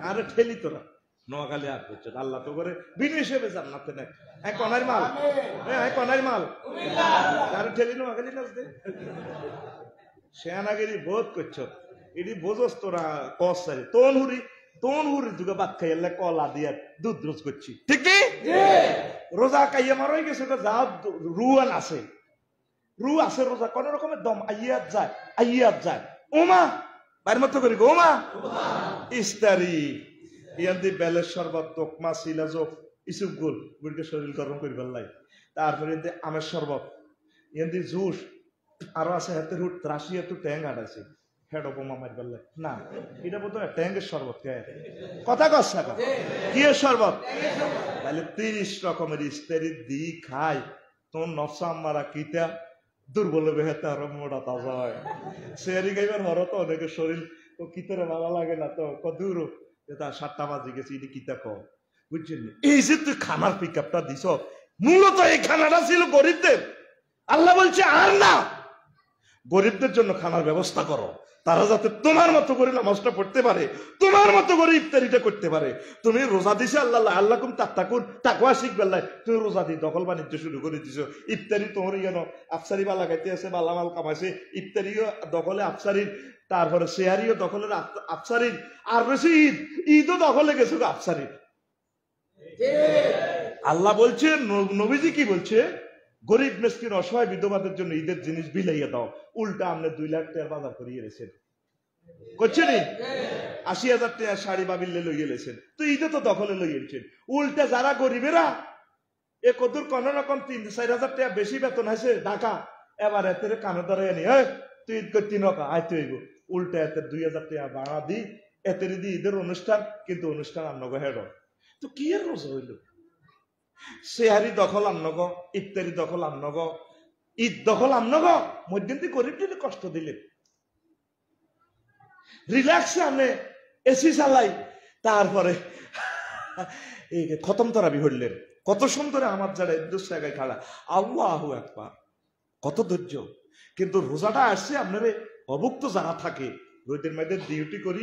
S1: আরে ঠেলি তোরা নোয়াখালী আর করছে। আল্লাহ তো করে বিনা হিসেবে জান্নাতে নেয়, কনার মাল, কনার মাল আরে ঠেলি নোয়াখালী নাচ দে শেয়ানাগিরি বোধ করছ, এটি বোঝস তোরা কস সারি তোন হুরি যুগে বাদ খাই এলে কলা দিয়া দুধ রোজ করছি, ঠিক নেই? রোজা কাইয়া মারাই গেছে যা রুয়ান আছে, রু আছে রোজা কোন রকমের দম আইয়াত যায় ওমা বাইর মতো করি গো ওমা ইস্তারি ইয়ান্দি বেলের শরবত তোকমা সিলাজক ইসুক গোল বুড়িকে শরীর গরম করি বেল্লাই, তারপরে ইয়ান্দি আমের শরবত, ইয়ান্দি জুস, আরো আছে হাতের হুট রাশিয়া তো ট্যাং আটাছে হেড অপমা মার বেল্লাই না, এটা বোধ হয় ট্যাঙ্গের শরবত কে কথা কস টাকা কি শরবত, তাহলে 30 রকমের ইস্তারি দি খাই তোর নফসা আম্মারা কিতা দুর্বল বেহেতে আরো মোটা তাজা হয়। সেয়ারি গাইবার হর তো অনেকের শরীর তো কিতরে ভালো লাগে না তো কদূর 7টা বাজে গেছে এটি কিতা ক বুঝছেন? এই যে তুই খানার পিক আপটা দিছ মূলত এই খানাটা ছিল গরিবদের। আল্লাহ বলছে আর না, গরিবদের জন্য খানার ব্যবস্থা করো, তারা যাতে তোমার মতো করে নামাজটা পড়তে পারে, তোমার মতো করে ইফতারিটা করতে পারে। তুমি রোজা দিছে আল্লাহ কুম তাত্তাকুন তাকওয়া শিখবেল্লাই, তুমি রোজা দিয়ে দখল বাণিজ্য শুরু করে দিছো। ইফতারি তোমার যেন আফসারি বা লাগাইতে আছে বা মাল কামাইছে, ইফতারিও দখলে আফসারির, তারপরে শেয়ারিও দখলের আফসারির, আর বেশি ঈদও দখলে গেছে আফসারির। আল্লাহ বলছে, নবীজি কি বলছে? গরিব মিসকিন অসহায় বিধবাদের জন্য ঈদের জিনিস বিলাইয়া দাও। উল্টা আপনি 2 লাখ টাকার বাজার করিয়ে রেছেন, করছেন 80,000 টাকা শাড়ি বাবিল্লে লইয়ে লেছেন, তো ঈদে তো দখলে লইয়েছেন। উল্টা যারা গরিবেরা এ কদুর কোন রকম 3-4 হাজার টাকা বেশি বেতন আছে ঢাকা, এবার এতে কানে ধরে আনি তুই ঈদ করতি নকা আইতে হইব, উল্টা এতে 2,000 টাকা ভাড়া দি এতে দি ঈদের অনুষ্ঠান, কিন্তু অনুষ্ঠান আন্নগ হেড তো কি আর রোজা হইল? সেহারি দখল আন্নগ, ইফতারি দখল আন্নগ, ঈদ দখল আন্নগ, মধ্যে গরিব দিলে কষ্ট দিলে রিল্যাক্সে আমি এসি চালাই, তারপরে এই খতম তরাবি হইলেন কত সুন্দর আমার যারা ইদ্দুস জায়গায় খাড়া আল্লাহু আকবার, কত ধৈর্য। কিন্তু রোজাটা আসছে আপনারে অভুক্ত যারা থাকে রোদের মধ্যে ডিউটি করি,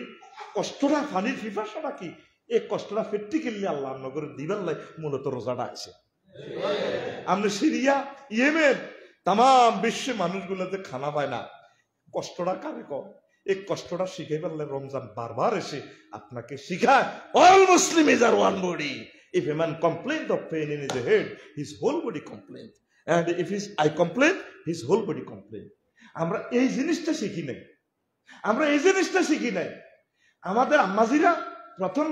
S1: কষ্টটা পানির পিপাসাটা কি এই কষ্টটা ফেটটি কিনলে আল্লাহ নগরে দিবার লাই মূলত রোজাটা আছে। আমরা সিরিয়া, ইয়েমেন, তাম বিশ্বে মানুষগুলোতে খানা পায় না, কষ্টটা কারে কম? এই কষ্টটা শিখে ফেললে রমজান বারবার এসে আপনাকে শিখায়, all Muslim is are one body. If a man complains of pain in his head, his whole body complains. And if I complain, his whole body complains. আমরা এই জিনিসটা শিখি নাই, আমরা এই জিনিসটা শিখি নাই। আমাদের আম্মাজিরা প্রথম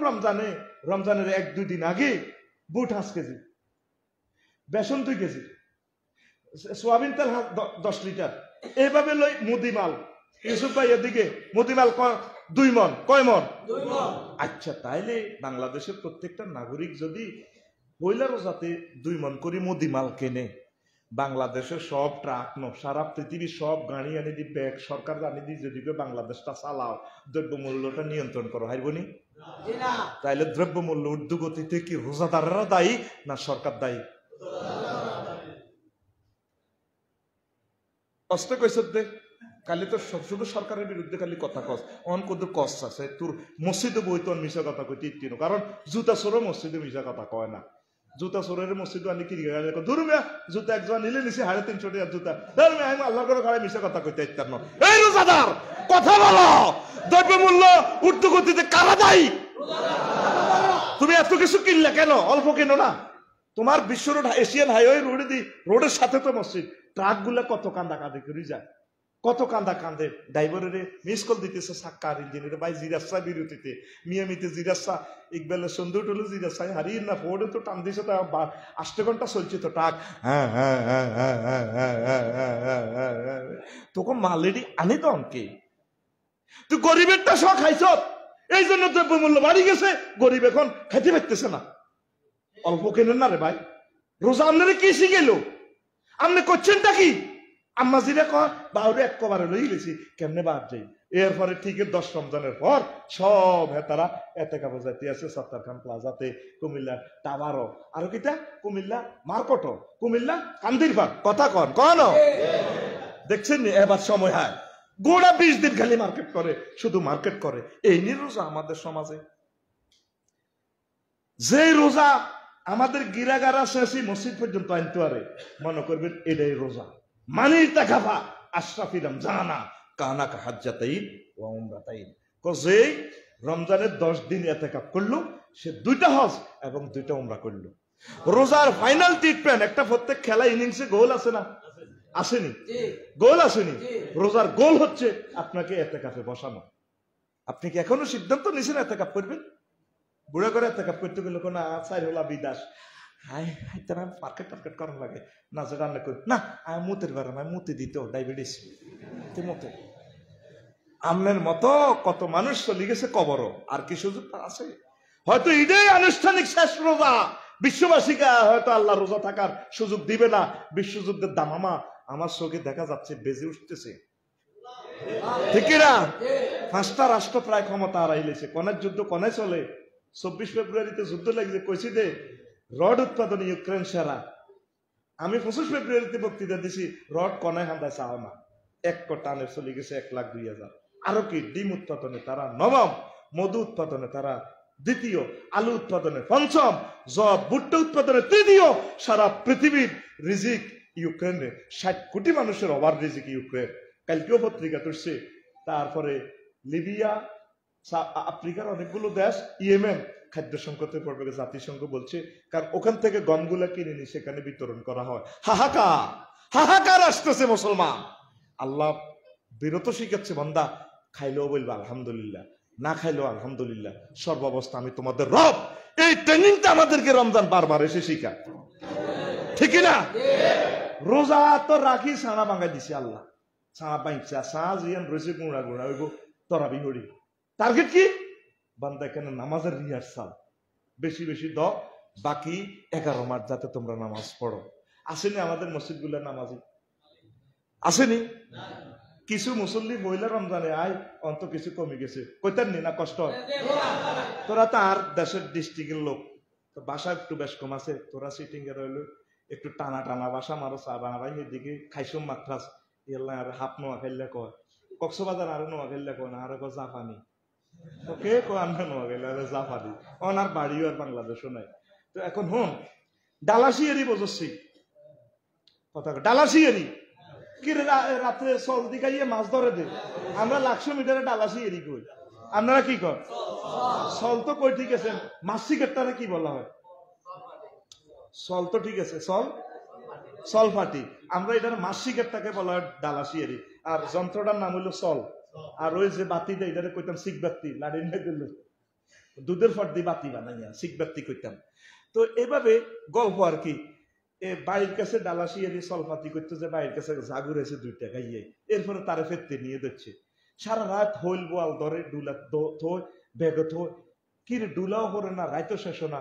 S1: রমজানের 1-2 দিন আগে বুট 5 কেজি, বেসন 2 কেজি, সোয়াবিন তেল 10 লিটার, এইভাবে লই মুদিমাল। ইউসুফ ভাই এদিকে মুদিমাল 2 মণ, কয় মণ? 2 মণ। আচ্ছা, তাইলে বাংলাদেশের প্রত্যেকটা নাগরিক যদি পয়লা রোজাতে 2 মণ করে মুদিমাল কেনে, বাংলাদেশের সব ট্রাক সারা পৃথিবীর সব গাড়ি আনি দি, ব্যাগ সরকার আনি দি, যদি বাংলাদেশটা চালাও, দ্রব্যমূল্যটা নিয়ন্ত্রণ করো, হারবনি? তাইলে দ্রব্যমূল্য ঊর্ধ্বগতিতে কি রোজাদাররা দায়ী না সরকার দায়ী? কষ্ট কইস দে, কালি তো শুধু সরকারের বিরুদ্ধে খালি কথা কস, অন কত কষ্ট আছে তোর। মসজিদে বই তো মিশা কথা কইতে ইত্তিনো, কারণ জুতা চোরও মসজিদে মিশা কথা কয় না। জুতা চোরের মসজিদে আনি কি ধরুমিয়া জুতা একজন নিলে নিচে 350 টাকা জুতা, ধরুমিয়া আমি আল্লাহ করে খারাপ মিশা কথা কইতে ইত্তার। এই রোজাদার কথা বলো, দ্রব্যমূল্য ঊর্ধ্বগতিতে কারা দায়ী? তুমি এত কিছু কিনলে কেন? অল্প কেন না? তোমার বিশ্ব রোড, এশিয়ান হাইওয়ে রোডে দি, রোডের সাথে তো মসজিদ, ট্রাক গুলা কত কান্দা কাঁদে করে যায়, কত কান্দা কান্দে। ড্রাইভারের মিস কল দিতেছে সাক্কার ইঞ্জিনিয়ার ভাই জিরাসা বিরতিতে, মিয়ামিতে জিরাসা, ইকবালে সুন্দর টুলো জিরাসা হারিয়ে না, ফোর্ডে তো টান দিছে, তো 8 ঘন্টা চলছে তো ট্রাক, তখন মালেডি আনে তো অঙ্কে। তুই গরিবেরটা সব খাইছ, এই জন্য দ্রব্যমূল্য বাড়ি গেছে, গরিব এখন খাইতে পারতেছে না। অল্প কেনেন না রে ভাই, রোজা আপনারা কি শিখেল? আপনি করছেনটা কি? আম্মাজিরা কয় বাউরে এক কবারে লই গেছি, কেমনে বাদ যাই। এরপরে ঠিক 10 রমজানের পর সব তারা এতেকা বোঝাইতে আছে সত্তারখান প্লাজাতে, কুমিল্লা টাওয়ারও, আর কিটা কুমিল্লা মার্কট, কুমিল্লা কান্দির পার, কথা কন কন দেখছেন এবার সময় হয় গোড়া 20 দিন খালি মার্কেট করে, শুধু মার্কেট করে। এই নিয়ে রোজা আমাদের সমাজে, যে রোজা আমাদের গিরাগারা শেষি মসজিদ পর্যন্ত আনতে পারে, মনে করবেন এটাই রোজা। মানির তাকাফা আশরাফি রমজানা কানা কাহাজ্জাতাইন ওয়া উমরাতাইন। যে রমজানের 10 দিন ইতিকাফ করলো, সে 2টা হজ এবং 2টা উমরা করলো। রোজার ফাইনাল ট্রিটমেন্ট, একটা প্রত্যেক খেলা ইনিংসে গোল আছে না? আসেনি? গোল আসেনি। রোজার গোল হচ্ছে আপনাকে ইতিকাফে বসানো। আপনি কি এখনো সিদ্ধান্ত নিছেন ইতিকাফ করবেন? বুড়া করে ইতিকাফ করতে গেলে কোন আছাই হলা বিদাস, হাই হাই তারা মার্কেট টার্কেট করার লাগে না, যে রান্না করি না, আমি মুতের পারে না, মুতে দিত ডায়াবেটিস মতে। আপনার মতো কত মানুষ চলে গেছে কবরও, আর কি সুযোগ আছে? হয়তো এটাই আনুষ্ঠানিক শেষ রোজা। বিশ্ববাসীকে হয়তো আল্লাহ রোজা থাকার সুযোগ দিবে না। বিশ্বযুদ্ধের দামামা আমার চোখে দেখা যাচ্ছে, বেজে উঠতেছে, ঠিক না? 5টা রাষ্ট্র প্রায় ক্ষমতা হারাইলেছে। কনের যুদ্ধ কনে চলে, 24 ফেব্রুয়ারিতে যুদ্ধ লাগছে, কইছি দে রড উৎপাদনে ইউক্রেন সেরা। আমি 25 ফেব্রুয়ারিতে বক্তৃতা দিছি, রড কনে হান্দায় চাও না, 1 টানে চলে গেছে 1,02,000। আরো কি ডিম উৎপাদনে তারা নবম, মধু উৎপাদনে তারা দ্বিতীয়, আলু উৎপাদনে পঞ্চম, জব ভুট্টা উৎপাদনে তৃতীয়। সারা পৃথিবীর রিজিক ইউক্রেনে, 60 কোটি মানুষের অভাব রিজিক ইউক্রেন। কালকেও পত্রিকা তুলছে। তারপরে লিবিয়া, আফ্রিকার অনেকগুলো দেশ, ইয়েমেন খাদ্য সংকটে পড়বে, জাতিসংঘ বলছে, কারণ ওখান থেকে গমগুলা কিনে নিয়ে সেখানে বিতরণ করা হয়। হাহাকার, হাহাকার আসতেছে মুসলমান। আল্লাহ বিরত শিখাচ্ছে, বান্দা খাইলেও বলবা আলহামদুলিল্লাহ, না খাইলেও আলহামদুলিল্লাহ, সর্বাবস্থা আমি তোমাদের রব। এই ট্রেনিংটা আমাদেরকে রমজান বারবার এসে শিখায়, ঠিক না? রোজা তো রাখি, ছানা ভাঙাই দিছে আল্লাহ, ছানা বাইছে, ছাঁ জিয়ান রয়েছে গুঁড়া গুঁড়া, ওইব তরাবি হরি। টার্গেট কি? বান্দা এখানে নামাজের রিহার্সাল বেশি বেশি দাও, বাকি 11 মাস যাতে তোমরা নামাজ পড়ো। আসেনি আমাদের মসজিদ গুলা নামাজি? আসেনি? কিছু মুসল্লি মহিলা রমজানে আয় অন্ত কিছু কমে গেছে, কইতেন নি না কষ্ট? তোরা তো আর দেশের ডিস্ট্রিক্টের লোক, তো বাসা একটু বেশ কম আছে, তোরা সিটিং এ রইল, একটু টানা টানা বাসা মারো, চা বানাবাই, এদিকে খাইসুম মাত্রাস আর হাফ নোয়া খেললে কয়, কক্সবাজার আরো নোয়া খেললে কয় না, আরো জাপানি কে কো আনবে নোয়া গেল জাফারি ওনার বাড়িও আর বাংলাদেশও নাই। তো এখন হুন ডালাসিয়ারি বজছি কথা ডালাসিয়ারি কি রাত্রে সল দিকাইয়ে মাছ ধরে দে আমরা 100 মিটারে ডালাসিয়ারি কই আপনারা কি কর সল তো কই ঠিক আছে মাসি কেটটারে কি বলা হয় সল তো ঠিক আছে সল সল ফাটি আমরা এটার মাসি কেটটাকে বলা হয় ডালাসিয়ারি আর যন্ত্রটার নাম হইলো সল আর ওই যে বাতিটা এটারে কইতাম সিকবাতি লাড়ি না দিল দুধের ফট দিয়ে বাতি বানাইয়া সিকবাতি কইতাম। তো এভাবে গল্প আর কি বাড়ির কাছে ডালাসিয়ারি সলফাতি করতে যে বাড়ির কাছে জাগুর এসে 2 টাকা ইয়ে এরপরে তারে ফেরতে নিয়ে দিচ্ছে সারা রাত হইল বোয়াল ধরে ডুলা থই বেগ থই কি রে ডুলাও করে না রাইতো শেষ না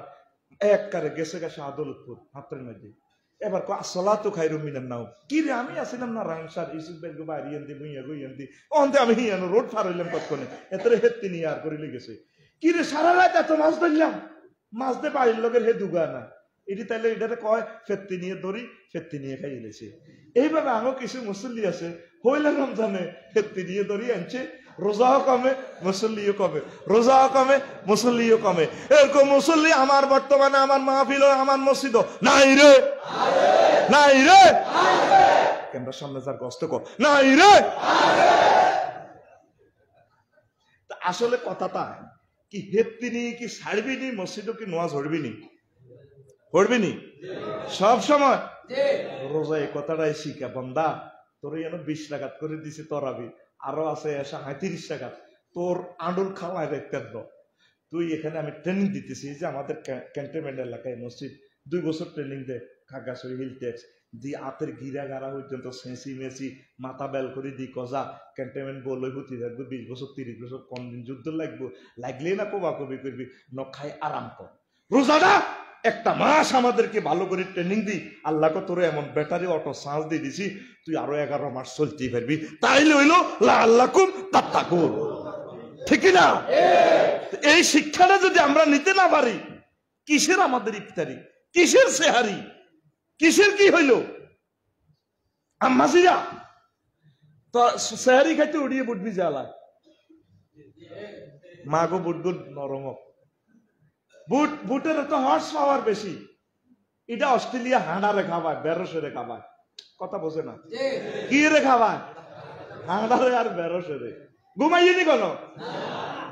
S1: এক কারে গেছে গেছে আদালতপুর হাতের মধ্যে এবার আসলা তো খাইরু মিনার নাও কি রে আমি আসিলাম না রাংসার ইসুফ বেগ বাড়ি এনদি বুইয়া গই এনদি অন্তে আমি হিয়ানো রোড পার হইলাম কতক্ষণে এতরে হেত্তি নিয়ে আর করিলে গেছে কি রে সারা রাত এত মাছ ধরলাম মাছ দিয়ে বাড়ির লোকের হে দুগা না এটি তাইলে এটাতে কয় ফেত্তি নিয়ে ধরি ফেত্তি নিয়ে খাই এলেছে। এইভাবে আরো কিছু মুসল্লি আছে হইলে রমজানে ফেত্তি নিয়ে ধরি আনছে রোজাও কমে মুসল্লিও কমে রোজাও কমে মুসল্লিও কমে এরকম মুসল্লি আমার বর্তমানে আমার মাহফিল আমার মসজিদ নাই রে নাই রে ক্যামেরার সামনে যার কষ্ট কর নাই রে। আসলে কথাটা কি হেত্তিনি কি ছাড়বিনি মসজিদও কি নোয়াজ হরবিনি পড়বিনি সব সময় রোজা এই কথাটাই শিখা বন্দা তোর যেন 20 টাকাত করে দিছি তরাবি আরো আছে 30 টাকা তোর আঁডুল খাওয়াই দেখতেন তুই এখানে আমি ট্রেনিং দিতেছি যে আমাদের ক্যান্টনমেন্ট এলাকায় মসজিদ 2 বছর ট্রেনিং দেয় খাগড়াছড়ি হিল ট্যাক্স দি আতের ঘিরা গাড়া পর্যন্ত সেঁচি মেসি মাথা বেল করে দি কজা ক্যান্টনমেন্ট বলই হতে থাকবে 20 বছর 30 বছর কোন দিন যুদ্ধ লাগবো লাগলেই না কোবা কবি করবি নখাই আরাম কর রোজাটা একটা মাস আমাদেরকে ভালো করে ট্রেনিং দি আল্লাহকে তোরে এমন ব্যাটারি অটো চার্জ দিয়ে দিছি তুই আরো 11 মাস চলতেই পারবি তাইলে হইলো লাআল্লাকুম তাত্তাকুন ঠিক না। এই শিক্ষাটা যদি আমরা নিতে না পারি কিসের আমাদের ইফতারি কিসের সেহারি কিসের কি হইল আম্মাজিরা তো সেহারি খাইতে উড়িয়ে বুটবি জ্বালা মাগো বুটগুল নরম বুট বুটের তো হর্স পাওয়ার বেশি এটা অস্ট্রেলিয়া হাঁড়ারে খাবায় বেরোসেরে খাবায় কথা বোঝে না কি রে খাবায় হাঁড়ারে আর বেরোসেরে ঘুমাইনি কোন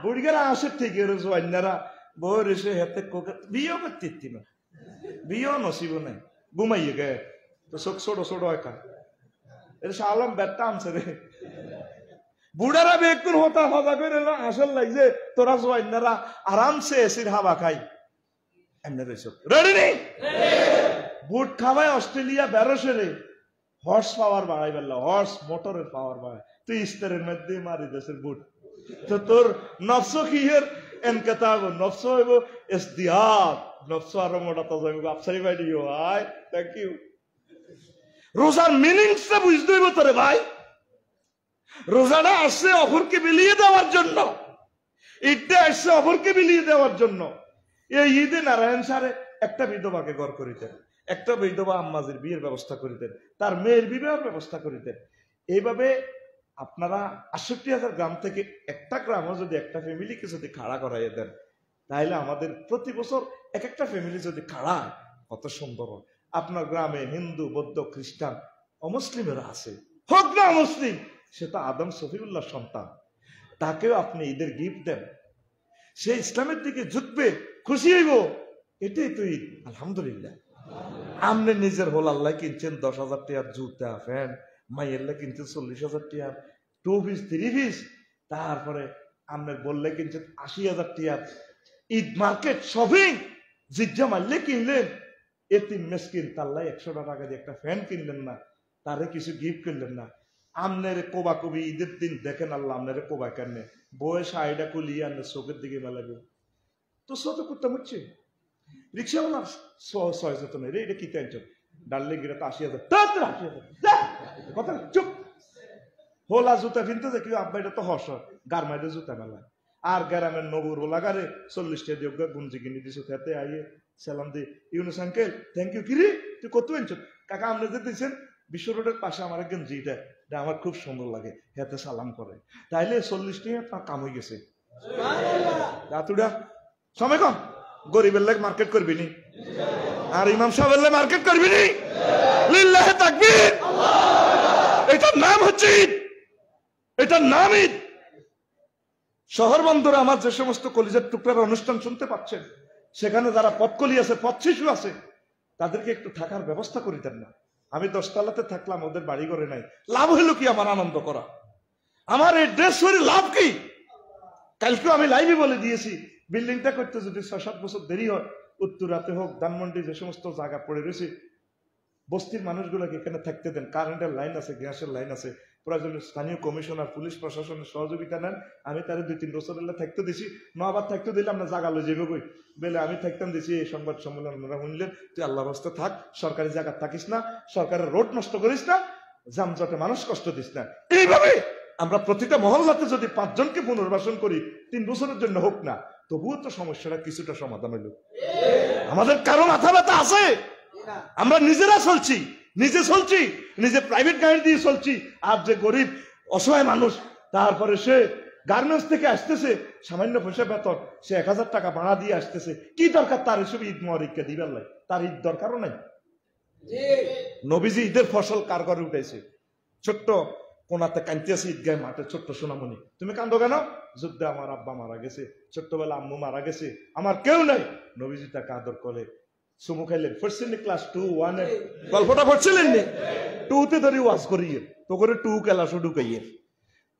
S1: বুড়িগারা আসে ঠিক জোয়ান্যারা বই রেসে হেতে কোকে বিয়েও করতে না বিয়েও নসিব নাই ঘুমাইয়ে গে তো চোখ ছোট ছোট একা এটা শালাম ব্যাটটা আনছে রে বুড়ারা বেকুন হতা হতা করে আসল লাগছে তোরা জোয়ান্যারা আরামসে এসির হাওয়া খাই এমনি রয়েছে রেডি নেই বুট খাওয়ায় অস্ট্রেলিয়া বেরোসে রে হর্স পাওয়ার বাড়াই ফেললো হর্স মোটরের পাওয়ার বাড়ায় তুই ইস্তারের মধ্যে মারি দেশের বুট তো তোর নফস কি এর এনকেতাব নফস হইব ইসদিহাদ নফস আরো মোটা তো যাইব আপসারি বাইডিও আই থ্যাংক ইউ রোজার মিনিংসটা বুঝতে হইব তোরে ভাই রোজাটা আসছে অপরকে বিলিয়ে দেওয়ার জন্য ঈদটা আসছে অপরকে বিলিয়ে দেওয়ার জন্য এই ঈদে নারায়ণ সারে একটা বিধবাকে ঘর করিতেন একটা বিধবা আম্মাজির বিয়ের ব্যবস্থা করিতেন তার মেয়ের বিবাহের ব্যবস্থা করিতেন এইভাবে আপনারা ৬৮,০০০ গ্রাম থেকে একটা গ্রামও যদি একটা ফ্যামিলিকে যদি খাড়া করাইয়া দেন তাহলে আমাদের প্রতি বছর এক একটা ফ্যামিলি যদি খাড়া কত সুন্দর আপনার গ্রামে হিন্দু বৌদ্ধ খ্রিস্টান অমুসলিমেরা আছে হোক না মুসলিম সে তো আদম শফিউল্লাহ সন্তান তাকেও আপনি ঈদের গিফট দেন সে ইসলামের দিকে ঝুঁকবে খুশি হইব এটাই তো ঈদ আলহামদুলিল্লাহ। আপনি নিজের হল আল্লাহ কিনছেন 10,000 টাকার জুতা ফ্যান মাইয়েল্লা কিনছেন 40,000 টাকার 2 পিস 3 পিস তারপরে আপনি বললে কিনছেন 80,000 টাকার ঈদ মার্কেট শপিং জিজ্ঞা মারলে কিনলেন এতিম মেসকিন তাল্লাই 100 টাকা দিয়ে একটা ফ্যান কিনলেন না তারে কিছু গিফট করলেন না আমনের কোবা কবি ঈদের দিন দেখেন আল্লাহ আমনের কোবা কেন বয়স আইডা কুলিয়ে আনলে চোখের দিকে মেলাবে তো শত করতাম হচ্ছে রিক্সাওয়ালা 600 নেই রে এটা কি টেনশন ডাললে গিয়ে তো 80,000 কথা চুপ হোলা জুতা কিনতে যে কেউ আব্বা এটা তো হস গার মাইডে জুতা মেলা আর গ্রামের নবুর হোলা গারে 40 টাকা দিয়ে গুঞ্জি কিনে দিছো খেতে আইয়ে সালাম দি ইউনুস আঙ্কেল থ্যাংক ইউ কিরে তুই কত আনছো কাকা আপনি যে দিয়েছেন বিশ্ব রোডের পাশে আমার গেঞ্জিটা এটা আমার খুব সুন্দর লাগে হেতে সালাম করে তাইলে 40 টাকা তার কাম হয়ে গেছে রাতুডা সময় কম, গরিবের লেগ মার্কেট করবি নি, আর ইমাম সাহেবের লেগ মার্কেট করবি নি। লিল্লাহে তাকবীর। এটার নাম হচ্ছে ঈদ, এটার নাম ঈদ। শহর বন্দরে আমার যে সমস্ত কলিজার টুকরার অনুষ্ঠান শুনতে পাচ্ছেন, সেখানে যারা পথকলি আছে, পথ শিশু আছে, তাদেরকে একটু থাকার ব্যবস্থা করে দেন না। আমি 10 তলাতে থাকলাম, ওদের বাড়ি ঘরে নাই, লাভ হইল কি আমার আনন্দ করা? আমার এই ড্রেস করে লাভ কি? কালকেও আমি লাইভে বলে দিয়েছি, বিল্ডিংটা করতে যদি 6-7 বছর দেরি হয়, উত্তরাতে হোক, ধানমন্ডি, যে সমস্ত জায়গা পড়ে রয়েছে, বস্তির মানুষগুলোকে এখানে থাকতে দেন। কারেন্টের লাইন আছে, গ্যাসের লাইন আছে, প্রয়োজনে স্থানীয় কমিশনার, পুলিশ প্রশাসনের সহযোগিতা নেন। আমি তার 2-3 বছর থাকতে দিছি, নবার থাকতে দিলাম না, জায়গা লই যাবে কই বেলে আমি থাকতাম দিছি। এই সংবাদ সম্মেলন শুনলেন, তুই আল্লাহর রাস্তায় থাক, সরকারি জায়গা থাকিস না, সরকারের রোড নষ্ট করিস না, যানজটে মানুষ কষ্ট দিস না। এইভাবে আমরা প্রতিটা মহল্লাতে যদি 5 জনকে পুনর্বাসন করি, 3 বছরের জন্য হোক না, তবুও তো সমস্যাটা কিছুটা সমাধান হইল। আমাদের কারো মাথা ব্যথা আছে? আমরা নিজেরা চলছি, নিজে চলছি, নিজে প্রাইভেট গাড়ি দিয়ে চলছি। আর যে গরিব অসহায় মানুষ, তারপরে সে গার্মেন্টস থেকে আসতেছে, সামান্য পয়সা বেতন, সে 1000 টাকা ভাড়া দিয়ে আসতেছে, কি দরকার তার এসব ঈদ মহরিকা দিবার লাই? তার ঈদ দরকারও নাই। নবীজি ঈদের ফসল কার ঘরে উঠেছে? ছোট্ট কোনাতে কান্দিয়েছে ঈদগাহ মাঠে, ছোট্ট সোনামণি, তুমি কান্দো কেন? যুদ্ধে আমার আব্বা মারা গেছে, ছোট্টবেলা আম্মু মারা গেছে, আমার কেউ নাই। নবীজি তাকে আদর করে চুমু খাইলেন। পড়ছেন ক্লাস 2-1 গল্পটা পড়ছিলেন নি? 2তে ধরে ওয়াজ করিয়ে তো করে 2 ক্লাস ঢুকাইয়ে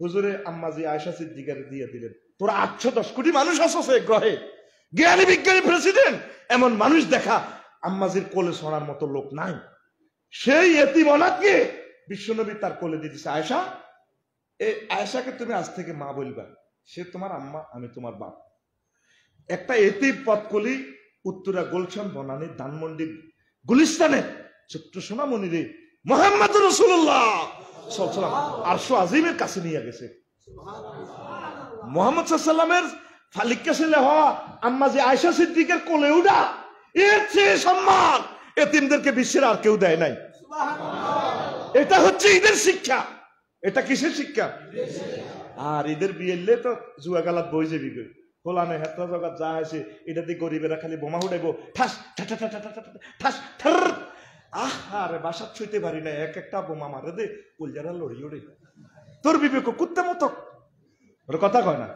S1: হুজুরে আম্মাজি আয়েশা সিদ্দিকারে দিয়ে দিলেন। তোরা 810 কোটি মানুষ আসছে গ্রহে, জ্ঞানী বিজ্ঞানী প্রেসিডেন্ট, এমন মানুষ দেখা আম্মাজির কোলে শোনার মতো লোক নাই। সেই এতিম অনাথকে বিশ্বনবী তার কোলে দিয়ে দিচ্ছে। আয়েশা, এই আয়েশাকে তুমি আজ থেকে মা বলবা, সে তোমার আম্মা, আমি তোমার বাপ। একটা এতিম পথকলি উত্তরা গুলশান বনানী ধানমন্ডি গুলিস্তানে ছোট্ট সোনামণি রে মুহাম্মদ রাসূলুল্লাহ সাল্লাল্লাহু আলাইহি ওয়াসাল্লাম আরশ আজিমের কাছে নিয়ে গেছে। মুহাম্মদ সাল্লাল্লাহু আলাইহি ওয়াসাল্লামের ফালিক কাছেলে হওয়া আম্মা যে আয়েশা সিদ্দিকের কোলে উঠা, এর চেয়ে সম্মান এতিমদেরকে বিশ্বের আর কেউ দেয় নাই। এটা হচ্ছে ঈদের শিক্ষা। এটা কিসের শিক্ষা? আর ঈদের বিয়েলে তো জুয়া গালাত বই যাবি গই, কোলানে হেত্রা জগৎ যা আছে, এটা দিয়ে গরিবেরা খালি বোমা উঠাইবো, ঠাস ঠাস ঠার। আরে বাসাত ছুঁইতে পারি না, এক একটা বোমা মারে দে, কুলজারা লড়ি ওড়ে। তোর বিবেক কুত্তে মতো ওর কথা কয় না।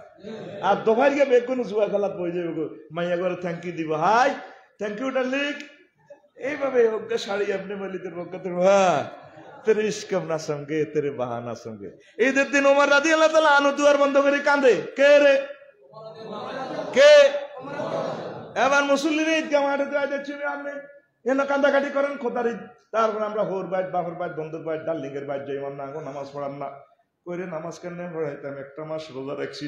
S1: আর দোভাই গিয়ে বেগ কোনো জুয়া খেলাত বই যাবে গো, মাইয়া করে থ্যাংক ইউ দিব, হাই থ্যাংক ইউ ডার্লিং, এইভাবে অজ্ঞা শাড়ি আপনি মালিকের পক্ষে তেরে ইস্কম না সঙ্গে তেরে বাহানা সঙ্গে। ঈদের দিন ওমর রাদিয়াল্লাহু তাআলা আনহু দুয়ার বন্ধ করে কাঁদে। কে রে? কে? এবার মুসল্লির ঈদগাহ মাঠে যাই দেখছি আপনি এন কান্দাকাটি করেন খোদার ঈদ। তারপর আমরা হোর বাইট, বাপের বাইট, বন্ধুর বাইট, ডার্লিংয়ের বাইট যাই, না গো নামাজ পড়ান না করে নামাজ কেন পড়াইতাম। একটা মাস রোজা রাখছি,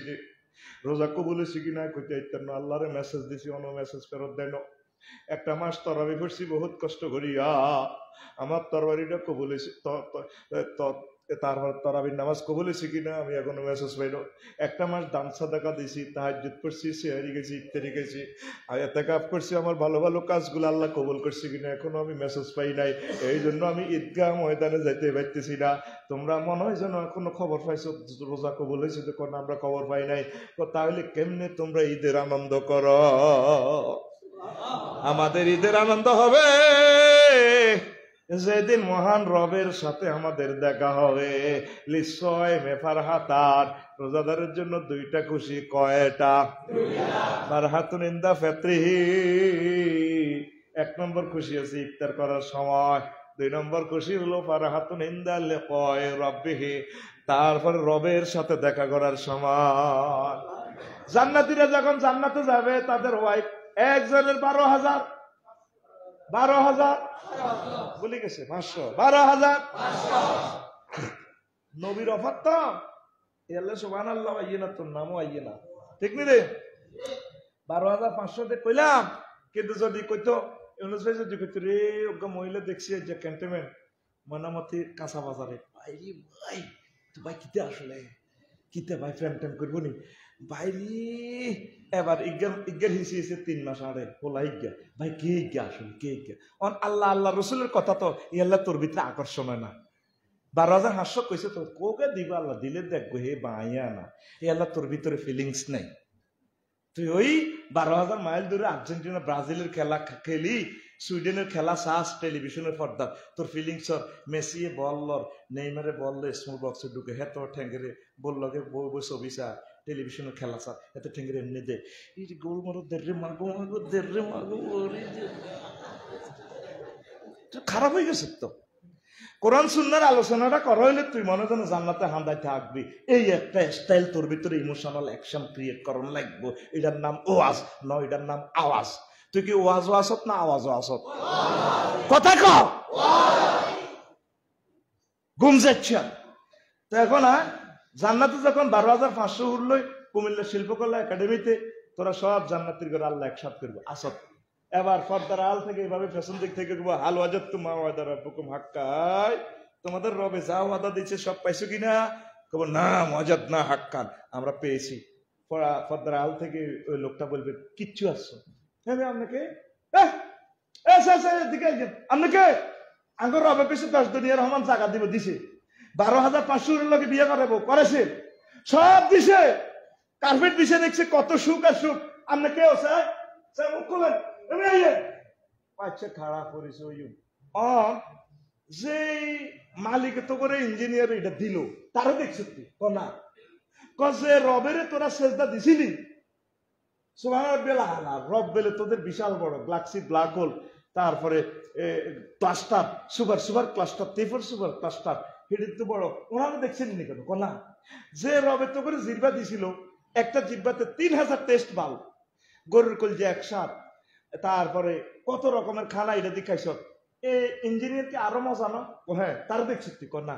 S1: রোজা কবুলেছি কিনা কইতে আইতাম না, আল্লাহরে মেসেজ দিছি, অন্য মেসেজ ফেরত দেয় না। একটা মাস তরাবি পড়ছি বহুত কষ্ট করিয়া, আমার তরবারিটা কবুলেছি, তারপর তরাবির নামাজ কবুলেছি কিনা আমি এখনো মেসেজ পাইল। একটা মাস দান সাদাকা দিছি, তাহাজ্জুদ পড়ছি, সিহরি গেছি, ইফতারি গেছি, ইতিকাফ করছি, আমার ভালো ভালো কাজগুলো আল্লাহ কবুল করছি কিনা এখনো আমি মেসেজ পাই নাই। এই জন্য আমি ঈদগাহ ময়দানে যাইতে পারতেছি না। তোমরা মনে হয় যেন এখনো খবর পাইছো রোজা কবুল হয়েছে, যখন আমরা খবর পাই নাই। তাহলে কেমনে তোমরা ঈদের আনন্দ করো? আমাদের ঈদের আনন্দ হবে যেদিন মহান রবের সাথে আমাদের দেখা হবে। লিসয় মেফার হাতার, রোজাদারের জন্য 2টা খুশি। কয়টা? ফারহাতুন ইনদা ফিত্রিহি, 1 নম্বর খুশি আছে ইফতার করার সময়। 2 নম্বর খুশি হলো ফারহাতুন ইনদা লিকায়ে রাব্বিহি, তারপর রবের সাথে দেখা করার সময়। জান্নাতীরা যখন জান্নাতে যাবে, তাদের ওয়াইফ একজনের 12,000 বলে গেছে 500 12,000 নবীর অফার তো এলে সুবহানাল্লাহ আইয়ে না, তোর নামও আইয়ে না, ঠিক নি রে? 12,500 দিয়ে কইলাম। কিন্তু যদি কইতো যদি কইতো রে ওগা মহিলা দেখছি যে ক্যান্টনমেন্ট মনামতি কাঁচা বাজারে, ভাই ভাই তো ভাই কিতে আসলে কিতে ভাই প্রেম টেম করবো নি বাইরে। এবার ইজ্ঞান হিসেবে 3 মাস আরে বলা ইজ্ঞা ভাই কে ইজ্ঞা আসলে কে ইজ্ঞা আল্লাহ আল্লাহ রসুলের কথা তো ইয়াল্লাহ তোর ভিতরে আকর্ষণ হয় না। 12,500 কইছে তো কোকে দিবা, আল্লাহ দিলে দেখবো হে বাইয়া না, এ আল্লাহ তোর ভিতরে ফিলিংস নাই। তুই ওই 12,000 মাইল দূরে আর্জেন্টিনা ব্রাজিলের খেলা খেলি, সুইডেনের খেলা চাস টেলিভিশনের পর্দা, তোর ফিলিংস মেসি বললর নেইমারে বললে স্মল বক্সে ঢুকে হ্যাঁ তোর ঠেঙ্গেরে বললকে বই বই ছবি চা টেলিভিশনের খেলা চা এত ঠেঙ্গেরে এমনি দে এই যে গোল মারো দেড়ে মাগো মাগো দেড়ে মাগো খারাপ হয়ে গেছে তো। কোরআন সুন্নাহর আলোচনাটা করা হইলে তুই মনে যেন জান্নাতে হান্দায় থাকবি, এই একটা স্টাইল তোর ভিতরে ইমোশনাল অ্যাকশন ক্রিয়েট করন লাগবো। এটার নাম ওয়াজ নয়, এটার নাম আওয়াজ। তুই কি ওয়াজ আসত না আওয়াজ আসত? কথা ক ঘুম যাচ্ছে তো। এখন জান্নাতে যখন 12,500 উঠলো কুমিল্লা শিল্পকলা একাডেমিতে, তোরা সব জান্নাতের ঘরে আল্লাহ একসাথ করবো আসত। এবার পর্দার আল থেকে এভাবে ফ্যাশন দিক থেকে হাল ওয়াজাত তো মা ওয়াদা রব্বুকুম হাক্কান, তোমাদের রবে যা ওয়াদা দিচ্ছে সব পাইছো কিনা? কব না মজাদ না হাক্কান, আমরা পেয়েছি। পর্দার আল থেকে ওই লোকটা বলবে কিচ্ছু আসছো হ্যাঁ আপনাকে দিকে আপনাকে আঙ্গর রবে পেয়েছে 10 দুনিয়ার রহমান জায়গা দিব দিছে, 12,500 লোকে বিয়ে করাবো করেছে, সব দিছে, কার্পেট দিছে, দেখছে কত সুখ আর সুখ। আপনি কে স্যার মুখ খুলেন খারাপ করেছে যে মালিক তো করে ইঞ্জিনিয়ার এটা দিল তারা দেখছ তুই না যে রবের তোরা সেজদা দিছিলি রব বেলে তোদের বিশাল বড় গ্যালাক্সি ব্ল্যাক হোল, তারপরে ক্লাস্টার সুপার সুপার ক্লাস্টার তেফর সুপার ক্লাস্টার এটা তো বড়, ওনারা দেখছেন নি কেন না? যে রবের তো করে জিব্বা দিছিল, একটা জিব্বাতে 3,000 টেস্ট বাল, গরুর কলজা একসাথ, তারপরে কত রকমের খানা এটা দেখাইছ। এই ইঞ্জিনিয়ার কি আরো মজা না? হ্যাঁ তারা দেখছি তুই না?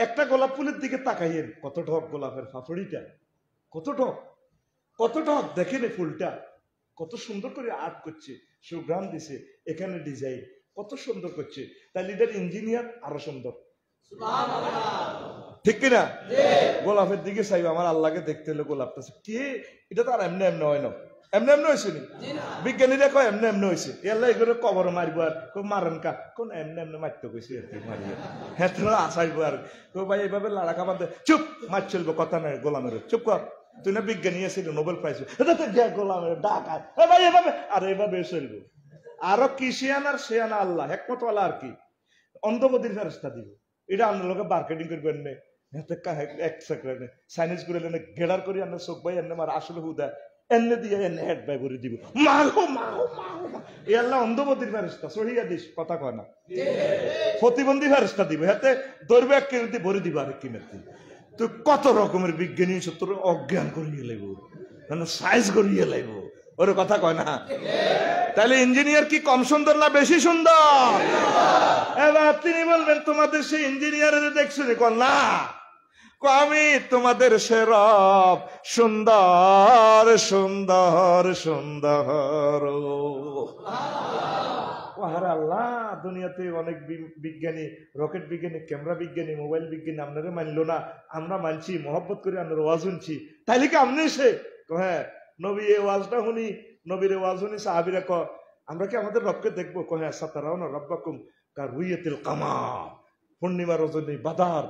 S1: একটা গোলাপ ফুলের দিকে তাকাইয়েন, কত ঢক গোলাপের ফাফড়িটা, কত ঢক, কত ঢক দেখেন এই ফুলটা কত সুন্দর করে আর্ট করছে, সুগ্রাম দিছে, এখানে ডিজাইন কত সুন্দর করছে। তাহলে এটার ইঞ্জিনিয়ার আরো সুন্দর, ঠিক কিনা? গোলাপের দিকে চাইবে আমার আল্লাহকে দেখতে হলে গোলাপটা কে, এটা তো আর এমনি এমনি হয় না, এমনি এমনি হয়েছে নি? বিজ্ঞানীরা কয় এমনি এমনি হয়েছে, এল্লা এগুলো কবর মারবো আর মারেন কা কোন এমনি এমনি মারতে কইছে আর কি মারিয়ে হ্যাঁ তোরা আসাইবো আর ভাই এইভাবে লাড়া খাবার দে, চুপ মার চলবো কথা নাই গোলামের, চুপ কর, তুই না বিজ্ঞানী আসিল নোবেল প্রাইজ গোলামের ডাকায় ভাই এভাবে আর এভাবে চলবো। আরো কি সে আনার সে আনা আল্লাহ একমতওয়ালা আর কি অন্ধবদির ফেরস্তা দিব, এটা আপনার লোকে মার্কেটিং করবেন না এক সেকেন্ডে সাইনিজ করে গেড়ার করি আপনার চোখ ভাই এনে মার আসলে হুদা এনে দিয়ে এনে হেড বাই ভরে দিব মাগো মাগো মাগো, এই আল্লাহ অন্ধবদির ফেরেশতা সহিয়া দিস কথা কয় না, প্রতিবন্ধী ফেরেশতা দিব হাতে দৌড়বে এক কিনতে ভরে দিব আরেক কিনতে। তো কত রকমের বিজ্ঞানী সত্তর অজ্ঞান করিয়ে লাগবো, সাইজ করিয়ে লাগবো, ওর কথা কয় না? তাহলে ইঞ্জিনিয়ার কি কম সুন্দর না বেশি সুন্দর? এবার তিনি বলবেন তোমাদের সেই ইঞ্জিনিয়ারের দেখছো না, আমি তোমাদের সে রব সুন্দর সুন্দর সুন্দর। আল্লাহ দুনিয়াতে অনেক বিজ্ঞানী, রকেট বিজ্ঞানী, ক্যামেরা বিজ্ঞানী, মোবাইল বিজ্ঞানী আপনারা মানলো না, আমরা মানছি, মহব্বত করে আপনার ওয়াজ শুনছি, তাইলে কি আপনি সে হ্যাঁ নবী এ ওয়াজটা শুনি, নবীর ওয়াজ শুনি, সাহাবীরা ক আমরা কি আমাদের রবকে দেখবো? হ্যাঁ সাতারাও না রব্বাকুম কার রুইয়াতিল কামার, পূর্ণিমা রজনী বাদার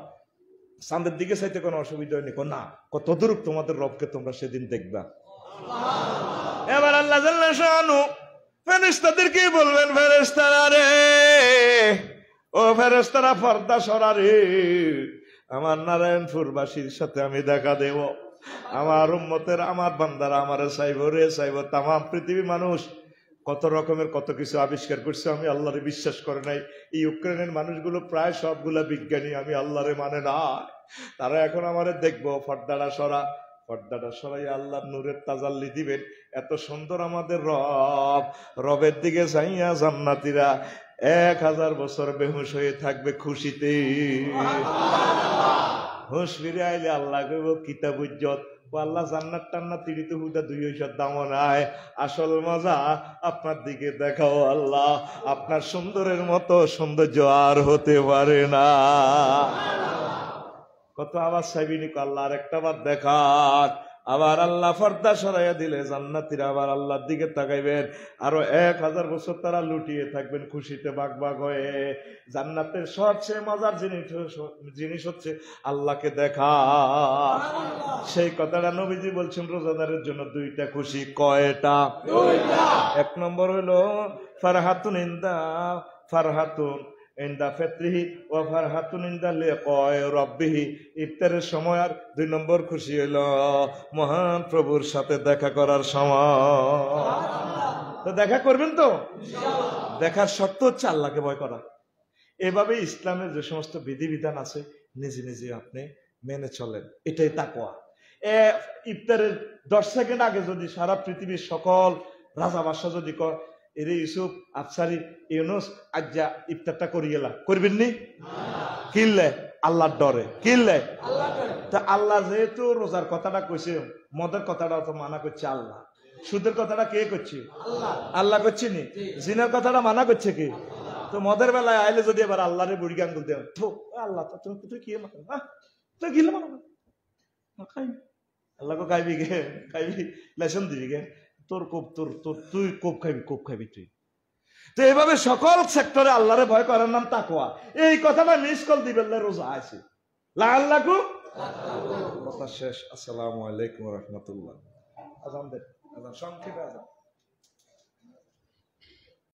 S1: চাঁদের দিকে চাইতে কোনো অসুবিধা হয়নি না, কতদূর তোমাদের রবকে তোমরা সেদিন দেখবা। এবার আল্লাহ জাল্লা শানু ফেরেশতাদেরকে বলবেন, ফেরেশতারা রে, ও ফেরেশতারা পর্দা সরা রে, আমার নারায়ণপুরবাসীর সাথে আমি দেখা দেব, আমার উম্মতের আমার বান্দারা আমারে চাইব রে চাইব। তামাম পৃথিবী মানুষ কত রকমের কত কিছু আবিষ্কার করছে, আমি আল্লাহরে বিশ্বাস করে নাই। এই ইউক্রেনের মানুষগুলো প্রায় সবগুলা বিজ্ঞানী, আমি আল্লাহরে মানে না, তারা এখন আমারে দেখবো পর্দাটা সরা, পর্দাটা সরাই আল্লাহ নূরের তাজাল্লি দিবেন। এত সুন্দর আমাদের রব, রবের দিকে চাইয়া জান্নাতীরা 1000 বছর বেহুশ হয়ে থাকবে খুশিতে। হুশ ফিরে আইলে আল্লাহ কইব কিতাব ইজ্জত, আল্লাহ জান্নাত টান্নাত তিরিতে হুদা 200 দামও নাই, আসল মজা আপনার দিকে দেখাও আল্লাহ, আপনার সুন্দরের মতো সৌন্দর্য আর হতে পারে না। কত আবার চাইবিনি আল্লাহ আর একটা বার দেখার, আবার আল্লাহ পর্দা সরাইয়া দিলে জান্নাতীরা আবার আল্লাহর দিকে তাকাইবেন, আরো 1000 বছর তারা লুটিয়ে থাকবেন খুশিতে বাগ বাগ হয়ে। জান্নাতের সবচেয়ে মজার জিনিস হচ্ছে আল্লাহকে দেখা। সেই কথাটা নবীজি বলছেন রোজাদারের জন্য 2টা খুশি। কয়টা? 2টা। 1 নম্বর হলো ফারহাতুন ইনদা ফিত্রিহি ওয়া ফারহাতুন ইনদা লিকায়ে রাব্বিহি। ইফতারের সময়। আর 2 নম্বর খুশি হলো মহান প্রভুর সাথে দেখা করার সময়। তো দেখা করবেন তো ইনশাআল্লাহ। দেখার শর্ত হচ্ছে আল্লাহকে ভয় করা। এভাবে ইসলামের যে সমস্ত বিধিবিধান আছে নিজে নিজে আপনি মেনে চলেন, এটাই তাকওয়া। ইফতারের 10 সেকেন্ড আগে যদি সারা পৃথিবীর সকল রাজা বাদশা যদি এরে ইউসুফ আফসারি ইউনুস আজ্জা ইফতারটা করি গেলা, করবেন নি? কিনলে আল্লাহর ডরে, কিনলে তা আল্লাহ যেহেতু রোজার কথাটা কইছে, মদের কথাটা তো মানা করছে আল্লাহ, সুদের কথাটা কে করছে? আল্লাহ করছে নি? জিনার কথাটা মানা করছে কি? তো মদের বেলায় আইলে যদি এবার আল্লাহরে বুড়ি গান বলতে তো আল্লাহ তুই কি তুই গিলে মানো আল্লাহকে খাইবি গে, খাইবি লেসন দিবি গে, তোর কোপ তোর তোর তুই কোপ খাইবি তুই। তো এইভাবে সকল সেক্টরে আল্লাহরে ভয় করার নাম তাকওয়া। এই কথাটা মিস কল দিবেন রোজা আছে লাআল্লাকু কথা শেষ। আসসালামু আলাইকুম ওয়া রাহমাতুল্লাহ। আজান দেন, আজান সংক্ষেপে আজান।